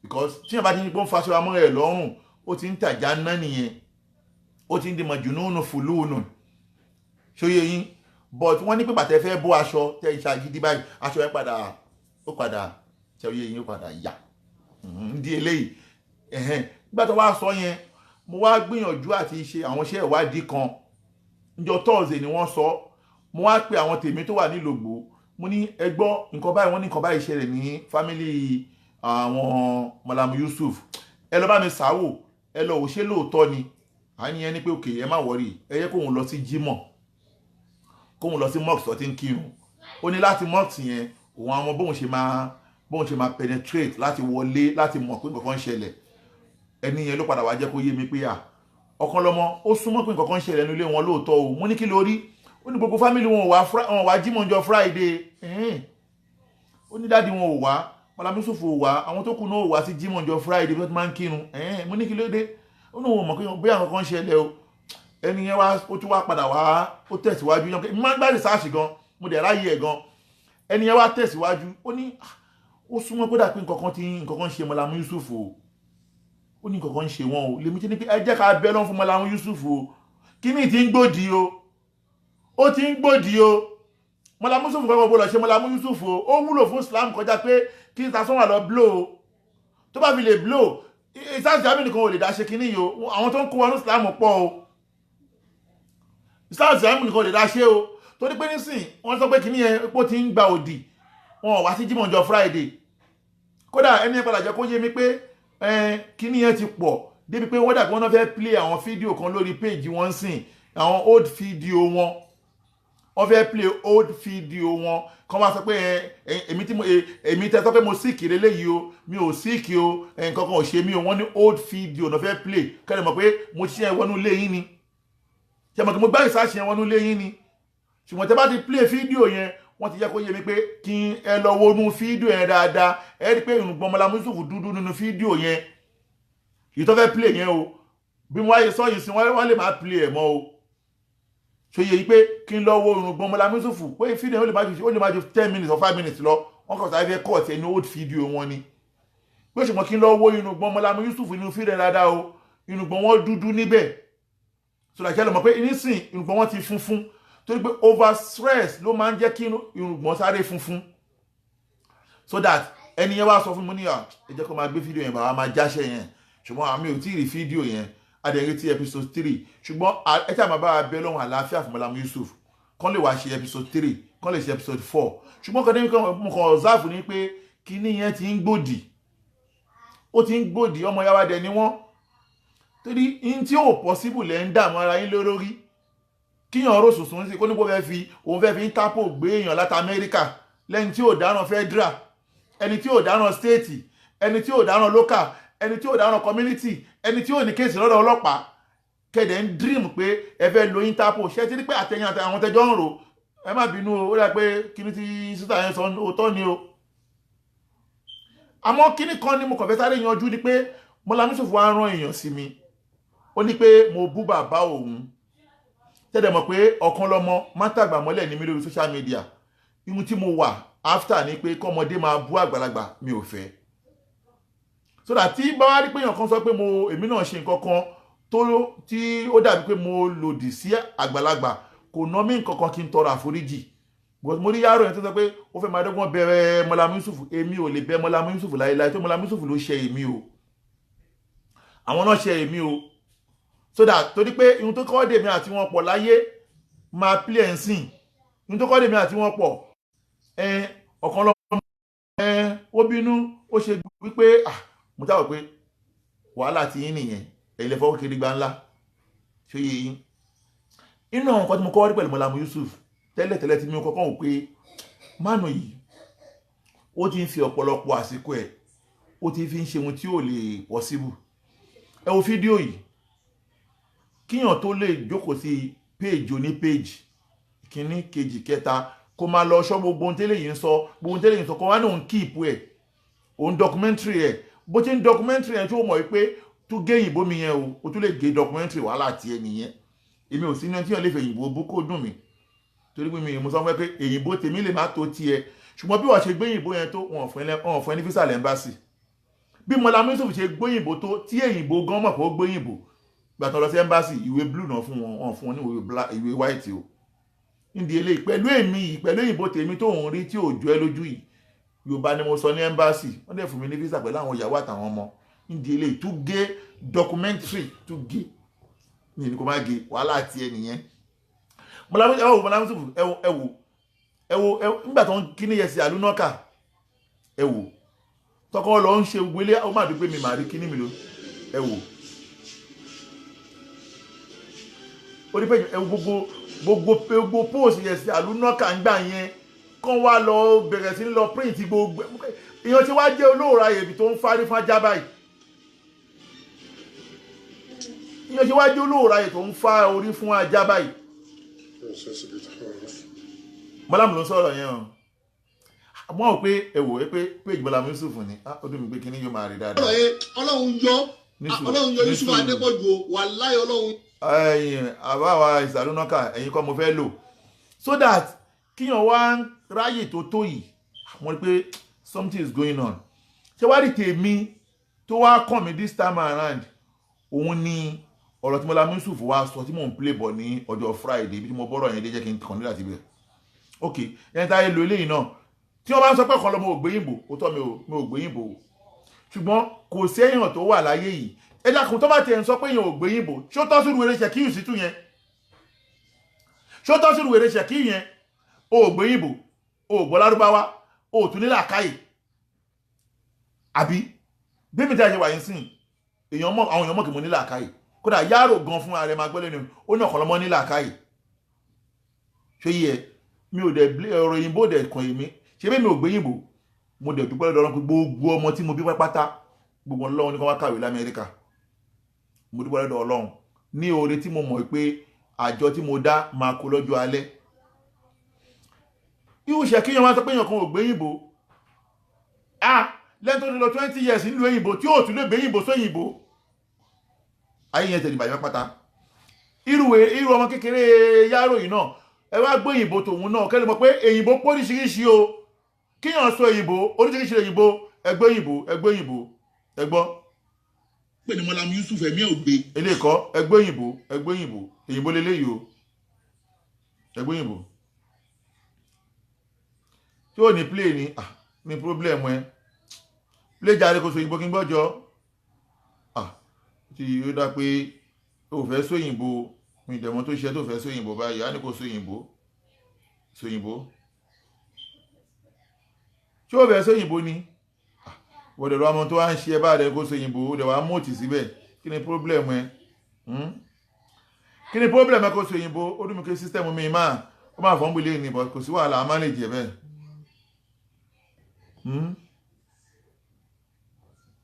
because tí yẹn bá ti ní pé ó ń fa aṣọ ya mọ́ra ẹ̀ lọ́rùn ó ti ń tàjá ná nìyẹn ó ti ń di mọ̀jùnúnù fùlùnù ṣóyè yín but wọ́n ní pé gbàtẹ́ fẹ́ bọ́ aṣọ tẹ́ ìṣàgídí báyìí aṣọ yẹn padà ṣóyè yín ó padà yà ndí eléyìí nígbà tó wá sọ yẹn mo wá gbìyànjú àti ṣe àwọn iṣẹ́ ìwádìí kan níjọ́ Thursday ni wọ́n sọ mo wá pe àwọn tèmi tó wà nílògbò mo ní ẹ gbọ́ nǹkan báyìí wọ́n ní nǹkan báyìí ṣẹlẹ̀ ní fámílì àwọn Mọ́lá Yusuf ẹ lọ bá mi sáwò ẹ lọ wò ṣé lóòótọ́ ni àní ẹni pé òkè ẹ má wọrí ẹ yẹ kóun lọ sí jímọ̀ kóun lọ sí mosque tó ti ń kírun ó ní láti mosque yẹn òun àwọn bóun ṣe máa penetrate láti wọlé láti mọ̀ pé nǹkan ṣẹlẹ̀ ẹni yẹn ló padà wá jẹ́ kó yé mi pé ọ̀kan lọ́mọ ó súnmọ́ pé nǹkan ṣẹlẹ̀ nílé wọn lóòótọ́ o mo ní kí lórí ó ní gbogbo family wọn wá Jímọ̀ ọjọ́ Friday ó ní dáàdi wọn ò wá Mallam Yusuf ò wá àwọn tó kù náà ò wá sí Jímọ̀ ọjọ́ Friday bí wọ́n ti máa ń kírun mo ní kí ló dé ó ní wọn mọ̀ pé bí àwọn kan ṣẹlẹ̀ o ẹni yẹn wá ó tún wá padà wá ó tẹ̀síwájú yẹn pé mo máa ń gbá research gan mo dẹ̀ ráyè ẹ̀ gan ẹni yẹn wá tẹ̀síwájú ó ní ó súnmọ́ kódà pé nǹkan kan ṣe Mallam Yusuf o ó ní nǹkan kan ṣe wọn o lèmi ti ní pé ẹ jẹ́ ká bẹ́ lọ́n fún Mallam Yusuf o kíní ti ń gbòdì o ó ti ń gbòdì o Mallam Yusuf kọ́kọ́ bó lọ ṣe Mallam Yusuf o ó wúlò fún Islam kọjá pé kí n ta sọ́wọ́n lọ blow o tó bá fi lè blow Islam Jamiu nìkan ò lè dá ṣe kíní yìí o àwọn tó ń kó wọnú Islam pọ̀ o Islam Jamiu nìkan ò lè dá ṣe o torí pé nísìn wọ́n sọ pé kíní yẹn epo ti ń gba òdì wọn wá sí Jímọ̀ ọjọ́ Friday kódà ẹni padà jẹ́ kó yé mi pé kíní yẹn ti pọ̀ débi pé wọ́n dàbí wọ́n náà fẹ́ play àwọn fídíò kan lórí page wọn sìn àwọn old fídíò wọn wọ́n fẹ́ play old fídíò wọn kàn wá sọ pé èmi tẹ́ sọ pé mo sick lélẹ́yìí o mi ò sick o nǹkan kan ò ṣe mí o wọ́n ní old fídíò náà fẹ́ play kẹ́lẹ́ mọ̀ pé mo ṣiṣẹ́ wọnú ilé yín ni ṣe mọ̀ kí mo gbá ìsáṣẹ́ wọnú ilé yín ni ṣùgbọ́n tẹ́ bá ti play fídíò yẹn wọ́n ti jẹ́ kó yé mi pé kí ẹ lọ wọnú fídíò yẹn dáadáa ẹ rí pé ìrùngbọ̀n Mallam Yusuf dúdú nínú fídíò yẹn yìí tó fẹ́ play yẹn o bí wọ́n wáyé sọ́yìn sí wọ́n lè máa play ẹ̀ mọ́ o ṣe yẹ yìí pé kí n lọ wo ìrùngbọ̀n Mallam Yusuf pé fídíò yẹn ó lè máa ju 10 minutes or 5 minutes lọ wọ́n kàn sáré fẹ́ cut ẹni old fídíò wọn ni pé ṣùgbọ́n kí n lọ wo ìrùngbọ̀n Mallam Yusuf nínú fídíò dáadáa o ìrùngbọ̀n wọn dúdú níbẹ̀ sọ̀rọ̀ àjẹ́ lọ mọ̀ pé nísìn ìrùngbọ̀n wọn ti funfun torí pé over stress ló máa ń jẹ́ kí irùngbọ̀n sáré funfun so that ẹni yẹn wá sọ fún mi ní ẹ jẹ́ kó máa gbé fídíò yẹn bàbá máa jáṣẹ́ yẹn ṣùgbọ́n àmì ò tí ì rí fídíò yẹn adẹ̀rẹ́ ti episode 3 ṣùgbọ́n ẹ tí a máa bá wa bẹ lọ́hùn àlàáfíà fún Mallam Yusuf kán lè wá ṣe episode 3 kán lè ṣe episode 4 ṣùgbọ́n kan ní mo kàn observe ní pé kíní yẹn ti ń gbòdì ó ti ń gbòdì ọmọ yàrá dẹ̀ ni wọ́n torí in tí ò possible lẹ́ ń dààmú ara yín lórí kíyàn ọ̀rọ̀ sùsùn sí kó ní kó òun fẹ́ fi ń tápò gbé èèyàn láti Amẹ́ríkà lẹ́ni tí ò dáràn federal ẹni tí ò dáràn state ẹni tí ò dáràn local ẹni tí ò dáràn community ẹni tí ò ní kéèsì lọ́dọ̀ ọlọ́pàá kẹ̀dẹ̀ ń dream pé ẹ fẹ́ lo Interpol ṣe ti rí pé àtẹ̀yìn àwọn tẹjọ́ ń rò ẹ má bínú ó dà pé kíní tí sísà yẹn sọ òótọ́ ni o àmọ́ kíní kan ni mo kàn fẹ́ sáré yanjú ni pé Mallam Yusuf wá rán èèyàn sí mi ó ní pé mo bú bàbá òun tẹ́lẹ̀ mọ̀ pé ọ̀kan lọ́mọ má tàgbà mọ́lẹ̀ ní mi lórí social media ihun tí mo wà after ni pé kọ́mọdé máa bú àgbàlagbà mi ò fẹ́ so that tí bá wá rí pé èèyàn kan sọ pé èmi náà ṣe nǹkan kan tí ó dàbí pé mo lòdì sí àgbàlagbà kò ná mí nǹkan kan kí n tọrọ àforíjì but mo rí yàrá yẹn tó sọ pé ó fẹ́ máa dọ́gbọ́n bẹ̀rẹ̀ Mallam Yusuf èmi ò lè bẹ̀ Mallam Yusuf láéláé tó Mallam Yusuf ló ṣe èmi o àwọn náà ṣe èmi o so that torí pé ihun tó kọ́ dèmi àti wọn pọ̀ láyé máa play ẹ̀ ń sìn ihun tó kọ́ dèmi àti wọn pọ̀ ọ̀kan lọ́mọ ó bínú ó ṣe wípé mo jáwọ́ pé wàhálà ti yín nìyẹn ẹ̀yin lè fọwọ́ kiri gbá ńlá ṣé yé yín inú àwọn nǹkan tí mo kọ́ rí pẹ̀lú Mallam Yusuf tẹ́lẹ̀tẹ́lẹ̀ tí mi kọ́kọ́ wò pé mánu yìí ó ti ń fi ọ̀pọ̀lọpọ̀ àsìkò ẹ̀ ó ti fi ń ṣe ohun tí ò lè possible ẹ wo fídíò yìí kíyàn tó lè jókòó sí page oní page kíní kejì kẹta kó máa lọ ṣọ́ gbogbo ohun tẹ́lẹ̀ yìí ń sọ gbogbo ohun tẹ́lẹ̀ yìí ń sọ kó wá ní òun kíìpù ẹ̀ òun documentary ẹ̀ bó ṣe ń documentary ẹ̀ tó mọ̀ wípé tó gé ìbò mi yẹn o tó lè gé documentary wàhálà tiẹ̀ nìyẹn èmi ò sí ní tíyàn lè fẹ́ ìyìnbó bú kó dùn mí torí pé mi mo sọ pé èyìnbó tèmi lè má tó tiẹ̀ ṣùgbọ́n bí wọ́n ṣe gbé ìyìnbó yẹn tó wọn fún ẹni visa lẹ́mbàsì bí Mallam Yusuf ṣe gbóyìnbó tó tí èyìnbó gan mọ̀ pé ó gbóyìnbó gbàtàn lọ sí ẹ́mbàsì ìwé blue náà fún wọn fún wọn ní ìwé white o nídìí eléyìí pẹ̀lú èmi yìí pẹ̀lú òyìnbó tèmi tó ń rí tí ò jọ ẹ́ lójú yìí Yorùbá ni mo sọ ní ẹ́mbàsì wọ́n dẹ̀ fún mi ní visa pẹ̀lú àwọn ìyàwó àtàwọn ọmọ nídìí eléyìí tó gé documentary tó gé ní ìní kò má gé wàhálà tiẹ̀ nìyẹn Mallam Yusuf ẹ wò nígbà tó ń kíní yẹ sí àlùnọ́kà ẹ wò tọkọ lọ ń ṣe gbélé ó má dúpẹ́ mi màá rí kíní mi ló ẹ wò orí pé gbogbo post yẹ sí àlùnọ́kà ń gbà yẹn kán wá lọ bẹ̀rẹ̀ sí lọ print gbogbo èèyàn tí wá jẹ́ olóòrà yẹ̀bì tó ń fárí fún ajá báyìí èèyàn tí wá jẹ́ olóòrà yẹ̀ tó ń fá orí fún ajá báyìí Bọ́lá mi ló sọ̀rọ̀ yẹn o. Àmọ́ ò pé ẹ̀wò pé péjì Bọ́lá Yusuf ni ó dùn mí pé kíní yóò máa rí dáadáa. Ọlọ́run yọ Yusuf Adépọ̀jù wàláhì Ọlọ́run. Àbá wa ìsàlónàkà ẹ̀yin kọ́ mo fẹ́ lò so that kíyàn wá ráyè tó yìí mo rí pé something is going on. Ṣé wá rí tèmi tó wá kàn mí this time around òun ni ọ̀rọ̀ tí Bọ́lá Yusuf wá sọ tí mò ń play bọ̀ ní ọjọ́ Friday bí mo bọ́rọ̀ yẹn dé jẹ́ kí n kàn nílà síbẹ̀. Ok ẹni táyé lo eléyìí náà tí wọ́n bá ń sọ pé kan lọ mo ò gbéyìnbó ó tọ́ mi ò gbéyìnbó ṣùgbọ́n kò sí èèyàn tó wà láyé yìí ẹ dákun tó bá tiẹ̀ ń sọ pé èèyàn ò gbéyìnbó ṣé ó tọ́ sí ìwé ṣe kíyù sí tù yẹn ṣé ó tọ́ sí ìwé ṣe kíyù yẹn o ò gbéyìnbó o ò gbọ́ lárúbáwá o ò tún ní làákàyè àbí bí mi tí a ṣe wà yín sìn àwọn èèyàn mọ̀ kí mo ní làákàyè kódà yàrá gan fún ara ẹ máa gbọ́lẹ̀ ni ó ní ọ̀kan lọ́mọ ní làákàyè ṣé yẹ mi ò dẹ̀ ọ̀rọ̀ òyìnbó dẹ̀ kàn èmi ṣé bí mi ò gbéyìnbó mo dẹ̀ dúpẹ́ lọ́dọ̀ Ọlọ́run pé gbogbo ọmọ tí mo bí pátá gbogbo Ọlọ́run ní kó wá kàwé l'Amẹ́ríkà mo dúpẹ́ lọ́dọ̀ Ọlọ́run ní oore tí mo mọ̀ pé àjọ tí mo dá máa kó lọ́jọ́ alẹ́ irú ṣe kíyàn máa sọ pé èèyàn kan ò gbéyìnbó lẹ́yìn tó ti lọ 20 years nílùú òyìnbó tí ó tún lè gbéyìnbó sóyìnbó ayé yẹn tẹ̀lé bàjẹ́ pátá irú ọmọ kékeré yáró yìí náà ẹ wá gbé òyìnbó tòun náà kẹ́lẹ́ mọ̀ pé èyìnbó póríṣiríṣi o kíyàn sọ òyìnbó oríṣiríṣi òyìnbó ẹgbẹ́ ẹgbọ́. pé ní Bọ́lá Yusuf ẹ̀mí ò gbé. eléèkọ́ ẹgbẹ́ òyìnbó lélẹ́yìí o ẹgbẹ́ òyìnbó tí ó ní play ní problem ẹ play jáde kó so òyìnbó kí n gbọ́jọ́ tí ó dá pé ó fẹ́ sóyìnbó mi ìdẹ̀mọ́ tó ṣe tó fẹ́ sóyìnbó báyìí á ní kó sóyìnbó tí ó fẹ́ sóyìnbó ni wọ́dẹ̀ lọ ọmọ tó wá ń ṣe ẹbá rẹ̀ kó sóyìnbó ó dẹ̀ wá mọ́tì síbẹ̀ kí ni problem ẹ kó sóyìnbó ó dùn mí kí system mi ó máa fọ́n gbélé ní bọ̀ kò sí wàhálà a manage ẹ̀ bẹ́ẹ̀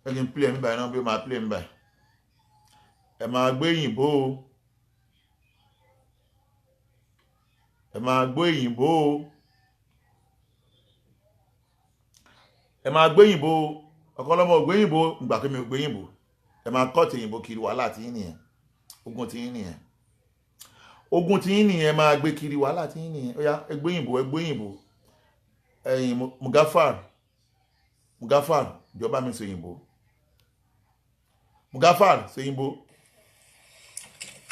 ẹgbẹ́ play mi báyìí náà bí ó máa play mi báyìí ẹ máa gbé òyìnbó ọ̀kọ́lọ́mọ ògbéyìnbó ìgbà kí mi ògbéyìnbó ẹ máa kọ́ọ̀tì òyìnbó kiri wàhálà tí yín nìyẹn ogun tí yín nìyẹn máa gbé kiri wàhálà tí yín nìyẹn ó yá ẹgbéyìnbó ẹ̀yìn Mugafar ìjọba mi sòyìnbó Mugafar sòyìnbó.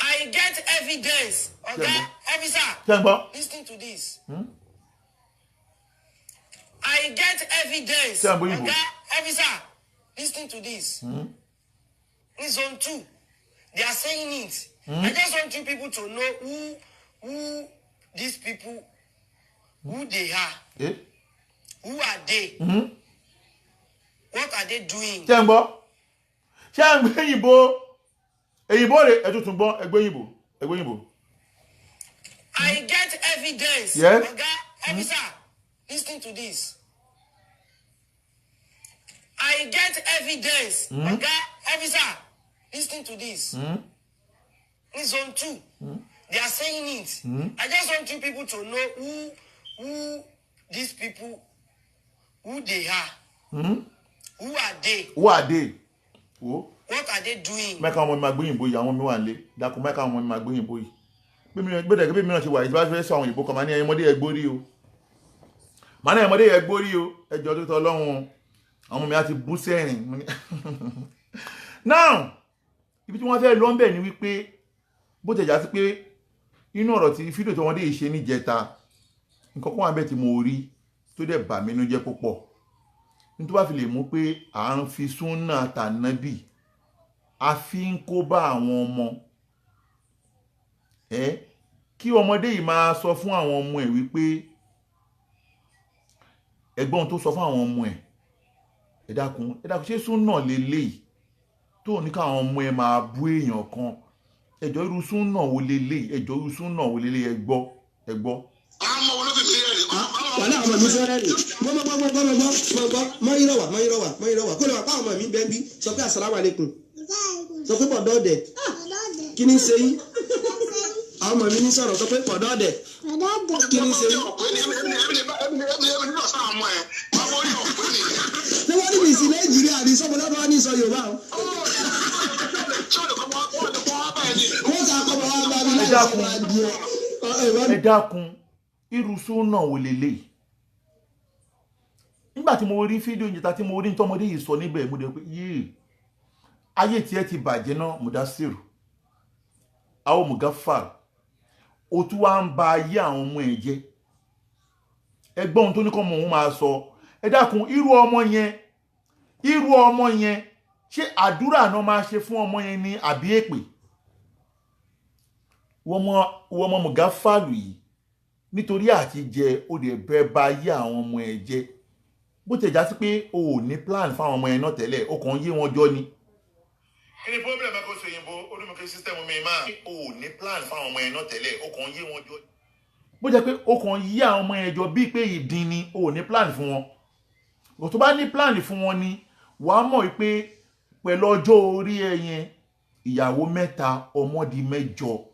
I get evidence. Okay, officer. Listen to this. I get evidence. Okay, officer. Listen to this. In zone 2, they are saying it. I just want you people to know who these people, who they are. Who are they? What are they doing? Èyìnbó rẹ̀ ẹ̀tùtù gbọ́ ẹgbẹ́ òyìnbó. I get evidence. Yes. Okay, officer, listen to this. I get evidence. Okay, officer, listen to this. In zone 2, they are saying it. I just want you people to know who these people, who they are. Who are they? What are they doing? Mẹ́ka ọmọ mi máa gbóyìnbó yìí, àwọn mi wà nílé. Dákun mẹ́ka ọmọ mi máa gbóyìnbó yìí. Gbẹ́dẹ̀ bí mi náà ṣe wà, ìjọba fẹ́ sọ àwọn òyìnbó kan, máa ní ẹyẹmọdé ẹgbórí o. Ẹjọ́ tó tọ́ Ọlọ́run, àwọn mi á ti bú sẹ́rìn. Now, ibi tí wọ́n fẹ́ lọ ń bẹ̀ ni wípé, bó tẹ̀já sí pé inú ọ̀rọ̀ tí fídíò tó wọ́n dé ṣe ní jẹta, nǹkan kan wà bẹ́ẹ̀ tí mo rí tó dẹ̀ bà mí nínú jẹ́ púpọ̀. Nítorí wá fi lè mú pé à ń fi súnà tànábì a fi ń kó bá àwọn ọmọ kí ọmọdé yìí máa sọ fún àwọn ọmọ ẹ̀ wípé ẹ̀gbọ́n tó sọ fún àwọn ọmọ ẹ̀ ẹ dákun ṣé súnà lélẹ́yìí tó ní káwọn ọmọ ẹ̀ máa bú èèyàn kan ẹjọ́ irú súnà wo lélẹ́yìí ẹ gbọ́. wàhálà ọmọ mi fẹ́ rẹ̀ gbọ́ mọ́ irọ́wà kó lè wà pàwọn ọmọ mi bẹ́ẹ̀ bí sọ pé assalamu alaikum sọ pé bọ̀dọ̀ ọ̀dẹ̀ kí ni ṣe yín àwọn ọmọ mi ní sọ̀rọ̀ sọ pé pọ̀dọ́ dẹ̀ kí ni ṣe. ní wọ́n ní bìsí nàìjíríà ní sọ́mọdé bá ní sọ yorùbá o. wọ́n ta kọ́ bá wá bá mi láì sọ wá di ẹ. ẹ dákun irú súnà wò lélẹ̀ nígbà tí mo rí fídíò ìjẹta tí mo rí tọmọdé yìí sọ níbẹ̀ mo dẹ̀ pé yìí ayé tí ẹ ti bàjẹ́ náà Mudasiru àwọn Mugafar ó tún wá ń ba ayé àwọn ọmọ ẹ̀ jẹ́ ẹgbọ́n ohun tó ní kọ́ mọ̀ òun máa sọ ẹ dákun irú ọmọ yẹn ṣé àdúrà náà máa ṣe fún ọmọ yẹn ní àbí èpè wọ́n mọ Mugafar yìí nítorí àti jẹ ó dẹ̀ bẹ́ẹ̀ ba ayé àwọn ọmọ ẹ̀ jẹ́ bó tẹ̀ já sí pé o ò ní plan fáwọn ọmọ yẹn náà tẹ́lẹ̀ ó kàn yé wọn jọ ni. Kí ni problem ẹ kó so òyìnbó olùmọ̀kẹ́ system mi máa o ò ní plan fáwọn ọmọ yẹn náà tẹ́lẹ̀ ó kàn yé wọn jọ. bó jẹ́ pé ó kàn yí àwọn ọmọ yẹn jọ bíi pé ìdín ni o ò ní plan fún wọn kò tó bá ní plan fún wọn ni wàá mọ̀ pé pẹ̀lú ọjọ́ orí ẹ yẹn ìyàwó 3 ọmọ di 8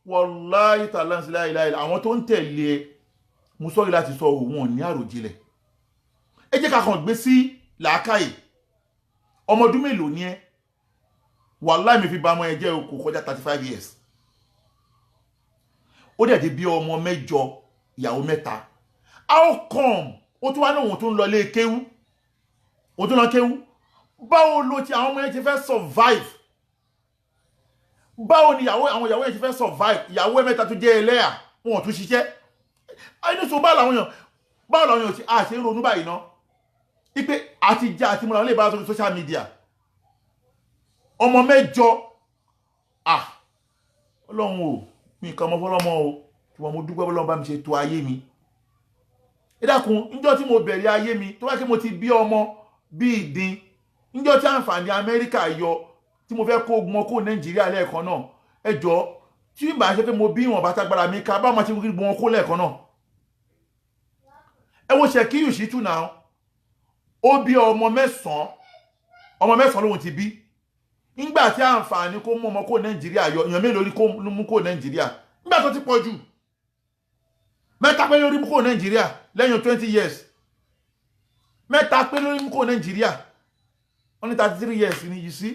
wallahi ta'ala láìláì àwọn tó ń tẹ̀lé ẹ mo sọ́rí láti sọ òun ní àròjinlẹ̀ ẹ jẹ́ ká kàn gbé sí làákàyè ọmọ ọdún mélòó ni ẹ wallahi mi fi bá ọmọ ẹ jẹ́ kò kọjá 35 years ó dẹ̀ ti bí ọmọ 8 ìyàwó 3 how come ó tún wá náà òun tó ń lọ lé kéwú ó tún lọ kéwú báwo ló ti àwọn ọmọ yẹn ti fẹ́ survive báwo ni àwọn ìyàwó yẹn ti fẹ́ survive ìyàwó 3 tó jẹ́ ẹlẹ́yà wọn ò tún ṣiṣẹ́ ẹni sọ báwo làwọn èèyàn ti àṣẹ ronú báyìí ná ipe àti jẹ àti múra lè bá sórí social media ọmọ 8 ọlọ́run o mi nǹkan ọmọ fọlọ́mọ o ṣùgbọ́n mo dúpẹ́ bọ́lọ́run bá mi ṣe tó ayé mi ẹ dákun níjọ́ tí mo bẹ̀rẹ̀ ayé mi tó wá kí mo ti bí ọmọ bí ìdín níjọ́ tí àǹfààní Amẹ́ríkà yọ tí mo fẹ́ kó gbọ́n kó Nàìjíríà lẹ́ẹ̀kan náà ẹ jọ̀ọ́ tí ìgbà ṣe pé mo bí ìwọ̀n bàtà gbára mi ká bá máa ti rí gbọ́n kó lẹ́ẹ̀kan náà ẹ wo Ṣèkíyù Ṣítù náà ó bí ọmọ 9 lóhun ti bí nígbà tí àǹfààní kó mú ọmọ kó Nàìjíríà yọ èèyàn mélòó rí kó mú kó Nàìjíríà nígbà tó ti pọ̀ jù 3 pé lórí mú kó Nàìjíríà lẹ́yìn 20 years 3 pé lórí mú kó Nàìjíríà wọ́n ní 33 years ni yìí sí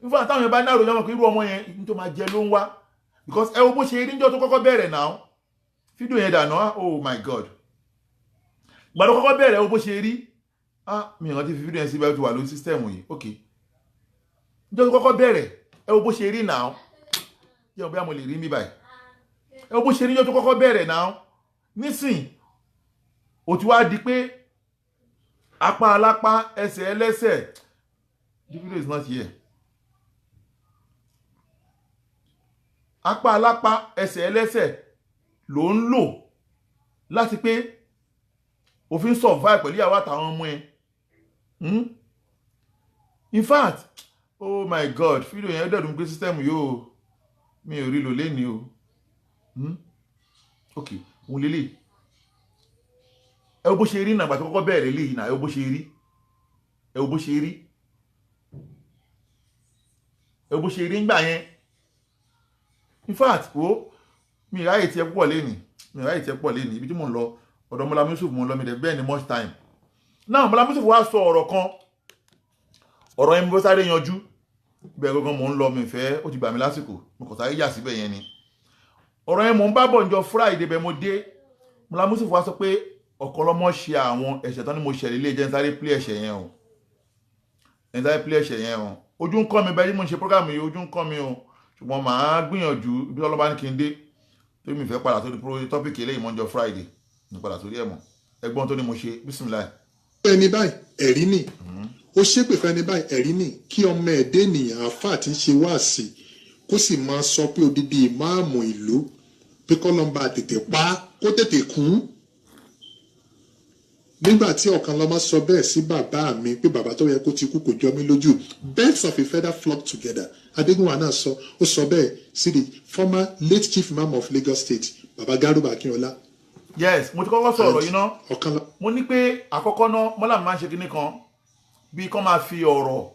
nífà táwọn yẹn bá náà ròyìn ọmọ kò irú ọmọ yẹn ní tó máa jẹ ló ń wá because ẹ wo bó ṣe rí níjọ́ tó kọ́kọ́ bẹ̀rẹ̀ náà fídíò yẹn dànù oh my god gbàdọ̀ kọ́kọ́ bẹ̀rẹ̀ ẹ wo bó ṣe rí mi ò rántí fídíò yẹn sí bẹ́ẹ̀ tó wà lórí sísítẹ̀mù yìí ok níjọ́ tó kọ́kọ́ bẹ̀rẹ̀ ẹ wo bó ṣe rí náà yẹ ọ̀bẹ́ àmọ́ lè rí mi báyìí ẹ wo bó ṣe rí níjọ́ tó kọ́kọ́ bẹ̀rẹ̀ náà nísìn ó ti wá di pé apá alápá ẹsẹ̀ ẹlẹ́sẹ̀ the video is not here apá alápá ẹsẹ̀ ẹlẹ́sẹ̀ ló ń lò láti pé òfin survive pẹ̀lú ìyàwó àtàwọn ọmọ ẹ̀ in fact oh my god fídíò yẹn dẹ̀dùn pé system yóò mi ò rí lò lẹ́ni o ok òun lélẹ̀ ẹ wo bó ṣe rí nàgbà tó kọ́kọ́ bẹ̀rẹ̀ léyìí náà ẹ wo bó ṣe rí ẹ wo bó ṣe rí ẹ wo bó ṣe rí ńgbà yẹn in fact wo mi ráyè tí ẹ pọ̀ lẹ́ni ibi tí mò ń lọ ọ̀dọ̀ Mọ́lá Yusuf mò ń lọ mi dẹ̀ bẹ́ẹ̀ ni much time náà Mọ́lá Yusuf wá sọ ọ̀rọ̀ kan ọ̀rọ̀ yẹn mo fẹ́ sáré yanjú bẹ́ẹ̀ gangan mò ń lọ mi fẹ́ ó ti gbà mí lásìkò mo kàn sáré yà síbẹ̀ yẹn ni ọ̀rọ̀ yẹn mò ń bá bọ̀ níjọ́ Friday bẹ́ẹ̀ mo dé Mọ́lá Yusuf wá sọ pé ọ̀kọ́lọ́mọ ṣe àwọn ẹ̀ṣẹ̀ tán ni mo ṣẹlẹ̀ ilé jẹ́ ń sáré play ẹ̀ṣẹ̀ yẹn o ń sáré play ẹ̀ṣẹ̀ yẹn o ojú ń kọ́ mi bẹ́ẹ̀ mo ń ṣe program yìí ojú ń kọ́ mi o ṣùgbọ́n màá gbìyànjú bí ọlọ́ba ní kí n dé tó mi fẹ́ padà sórí topic eléyìí mọ́jọ́ Friday ní padà sórí ẹ̀mọ́ ẹgbọ́n tó ní mo ṣe bísímìláì. ẹni báyìí ẹ̀rí nì ó ṣépè fún ẹni báyìí ẹ̀rí nì kí ọmọ ẹ̀dẹ́ ènìyàn àáfàá tí ń ṣe wáàsí kó sì máa sọ pé odidi ìmáàmù ìlú pé kọ́lọ́mbà tètè pa kó tètè kú. nígbà tí ọ̀kan lọ́mọ sọ bẹ́ẹ̀ sí bàbá mi pé bàbá tó yẹ kó ti kú kò jọ mí lójú birds of a feather flock together Adégúnwà náà sọ ó sọ bẹ́ẹ̀ sí the former late chief imam of Lagos State Baba Garuba Akínọlá. yes mo ti kọ́kọ́ sọ ọ̀rọ̀ yìí ná mo ní pé àkọ́kọ́ náà Mọ́lá máa ń ṣe kinní kan bí kán máa fi ọ̀rọ̀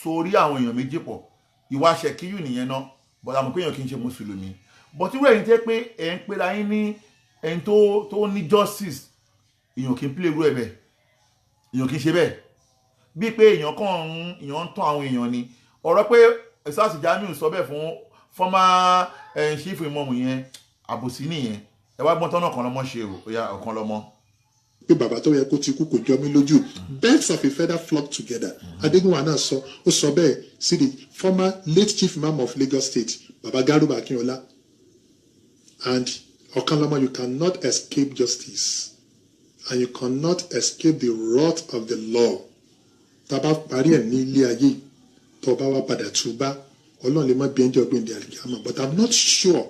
sórí àwọn èèyàn méjì pọ̀ ìwà Ṣèkíyù nìyẹn náà but àmọ́ pé èèyàn kì í ṣe mùsùlùmí but irú ẹ̀yin tẹ́ pé ẹ̀ ń pera yín ní ẹni tó ní justice èèyàn kì í play irú ẹ̀ bẹ́ẹ̀ èèyàn kì í ṣe bẹ́ẹ̀ bíi pé èèyàn ń tán àwọn èèyàn ni ọ̀rọ̀ pé Ustaz Jamiu sọ bẹ́ẹ̀ fún former chief imam yẹn àbòsí nìyẹn ẹ wá gbọ́n tọ́nà kan lọ́mọ ṣe o ya ọ̀kan lọ́mọ. pé bàbá tó yẹ kó ti kú kò jọ mí lójú birds of a feather flock together Adégúnwà náà sọ ó sọ bẹ́ẹ̀ sí the former late chief imam of Lagos State Baba Garuba Akinola and Ọ̀kanlọ́mọ you cannot escape justice and you cannot escape the wrath of the law tá a bá parí ẹ̀ ní ilé ayé tó bá wá padà túbá Ọlọ́run lè má bí ẹnjọ́ gbé ní àlìkámà but I'm not sure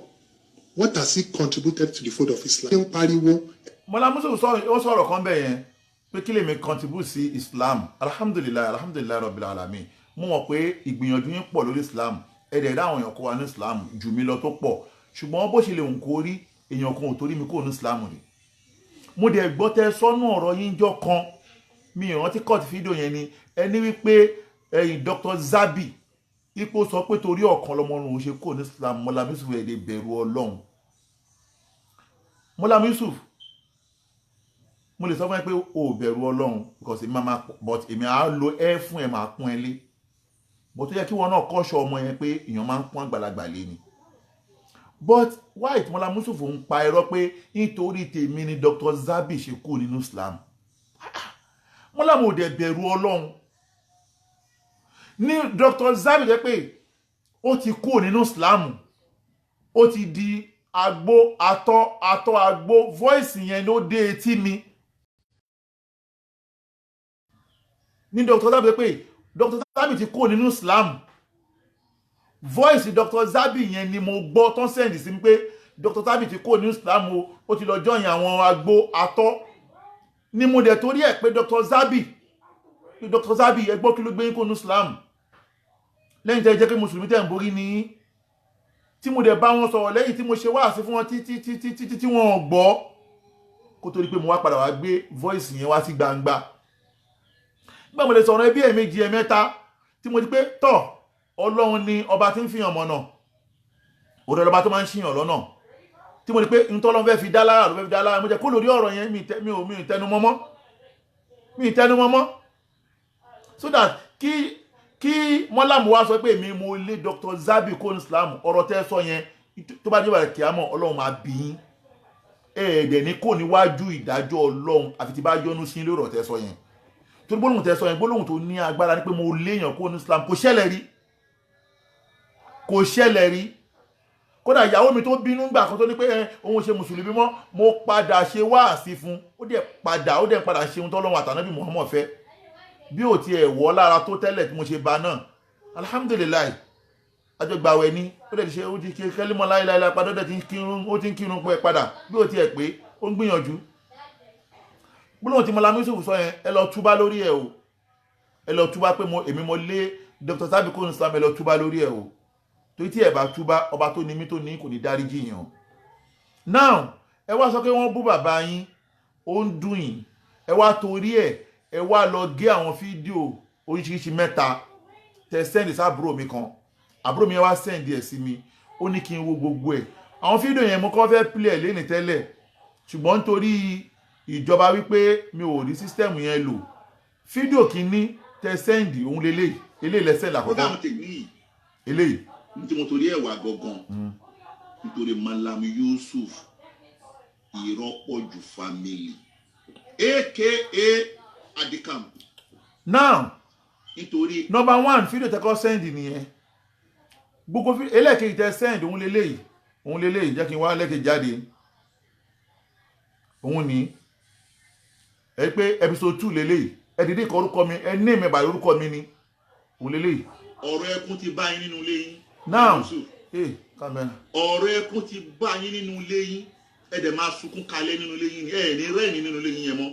what has he contributed to the fold of Islam. ṣé ń pariwo. Mọ́lá Musu ó sọ̀rọ̀ kan bẹ́ẹ̀ yẹn pé kí lèmi contribute sí Islam alhamdulilayi rabbil alamin mo mọ̀ pé ìgbìyànjú yín pọ̀ lórí Islam ẹ̀dẹ̀ dáhùn èèyàn kó wa ní Islam jù mí lọ tó pọ̀ ṣùgbọ́n bó ṣe lè hùn kó rí èèyàn kan ò torí mi kó ní Islam rí mo dẹ̀ gbọ́ tẹ sọ́nù ọ̀rọ̀ yín jọ kan mi ìrántí cut fídíò yẹn ni ẹni wípé Dr. Zabi ipò sọ pé torí ọ̀kan lọmọ òun ṣe kó ní Islam Mọ́lá Yusuf ẹ̀dẹ̀ bẹ̀rù Ọlọ́run Mọ́lá Yusuf mo lè sọ fún ẹ pé o bẹ̀rù Ọlọ́run because èmi máa but èmi á lo ẹ fún ẹ máa pọ́n ẹ lé but tó yẹ kí wọn náà kọ́ṣọ́ ọmọ yẹn pé èèyàn máa ń pọ́n àgbàlagbà lé ni but why Mọ́lá Yusuf ń pa irọ́ pé nítorí tèmi ni Dr. Zabi ṣe kú nínú Islam Mọ́lá mo dẹ̀ bẹ̀rù Ọlọ́run ní Dr. Zabi jẹ́ pé ó ti kú nínú Islam ó ti di àgbo àtọ̀ àgbo voice yẹn ló dé etí mi ní Dr. Zabi pé Dr. Zabi ti kú nínú Islam voice Dr. Zabi yẹn ni mo gbọ́ tán sẹ́ndì sí pé Dr. Zabi ti kú nínú Islam ó ti lọ jọyìn àwọn àgbo àtọ̀ ni mo dẹ̀ torí ẹ̀ pé Dr. Zabi ẹ gbọ́ kí ló gbé yín kú nínú Islam lẹ́yìn tẹ́ jẹ́ pé mùsùlùmí tẹ́ ń borí ní tí mo dẹ̀ bá wọn sọ̀rọ̀ lẹ́yìn tí mo ṣe wáàsí fún wọn títí tí wọ́n gbọ́ kó tó di pé mo wá padà wá gbé voice yẹn wá sí gbangba nígbà mo lè sọ̀rọ̀ ẹbí ẹ̀mejì ẹ̀mẹ́ta tí mo di pé tọ̀ Ọlọ́run ni ọba tí ń fi hàn mọ́nà òun lọ́ba tó máa ń ṣìyàn lọ́nà tí mo di pé n tọ́lọ́ fẹ́ fi dá lára ló fẹ́ fi dá lára mo jẹ́ kó lórí ọ̀rọ̀ yẹn mi ì tẹnumọ́ mọ́ so that kí mọ́làmù wá sọ pé mi mo lé Dr. Zabi kó ní Islam ọ̀rọ̀ tẹ́ sọ yẹn tó bá jẹ́ kíámọ̀ Ọlọ́run máa bí yín ẹ̀ẹ́dẹ̀ ní kò níwájú ìdájọ́ Ọlọ́run àfi tí bá yọ́nú sí lórí ọ̀rọ̀ tẹ́ sọ yẹn tó gbólóhùn tẹ́ sọ yẹn gbólóhùn tó ní agbára ní pé mo léèyàn kó ní Islam kò ṣẹlẹ̀ rí kódà ìyàwó mi tó bínú gbà kan tó ní pé òun ṣe mùsùlùmí mọ́ mo padà ṣe wáàsí fún ó dẹ̀ padà ṣe ohun tọ́lọ́run àtànábì Muhammad fẹ́ bí ò tiẹ̀ wọ́ lára tó tẹ́lẹ̀ tí mo ṣe bá náà alhamdulilayi ajọgbàwẹ̀ ni ó dẹ̀ ti ṣe ó ti ṣe kẹ́límọ̀ láìláìlá padà ó dẹ̀ ti ń kírun pẹ́ padà bí ò tiẹ̀ pé ó ń gbìyànjú gbólóhùn tí Mọ́lá Yusuf sọ yẹn ẹ lọ túbá lórí ẹ o ẹ lọ túbá pé èmi mo lé Dr. Zabi kó ní Islam ẹ lọ túbá lórí ẹ o torí tí ẹ bá túbá ọba tó ní mí tó ní kò ní dáríjì yàn now ẹ wá sọ pé wọ́n bú bàbá yín ó ń dùn yín ẹ wá torí ẹ wá lọ gé àwọn fídíò oríṣiríṣi mẹ́ta tẹ sẹ́ndì sábúrò mi kan àbúrò mi wá sẹ́ndì ẹ̀ sí mi ó ní kí n wo gbogbo ẹ̀ àwọn fídíò yẹn mo kọ́ fẹ́ play ẹ̀ lẹ́nì tẹ́lẹ̀ ṣùgbọ́n nítorí ìjọba wípé mi ò rí sísítẹ́ẹ̀mù yẹn lò fídíò kìíní tẹ sẹ́ndì òun eléyìí lẹ́sẹ̀ làkọ́kọ́ eléyìí nítorí mo torí ẹ̀wà gangan nítorí Malam Yusuf Ìrọ́pọ̀jù family aka Adikam. Now nítorí number one fídíò tẹ́kọ́ sẹ́ndì nìyẹn gbogbo ẹlẹ́ẹ̀kejì tẹ́ sẹ́ndì òun lélẹ́yìí jẹ́ kí n wá lẹ́kejì jáde òun ní ẹ pé episode 2 lélẹ́yìí ẹ dìde ìkọ orúkọ mi ẹ ní ìmẹ̀bà orúkọ mi ni òun lélẹ́yìí. ọ̀rọ̀ ẹkún ti bá yín nínú ilé yín. now ọ̀rọ̀ ẹkún ti bá yín nínú ilé yín ẹ dẹ̀ máa sunkún kalẹ̀ nínú ilé yín ẹ ní rẹ́ẹ̀ni nínú ilé yín yẹn mọ́.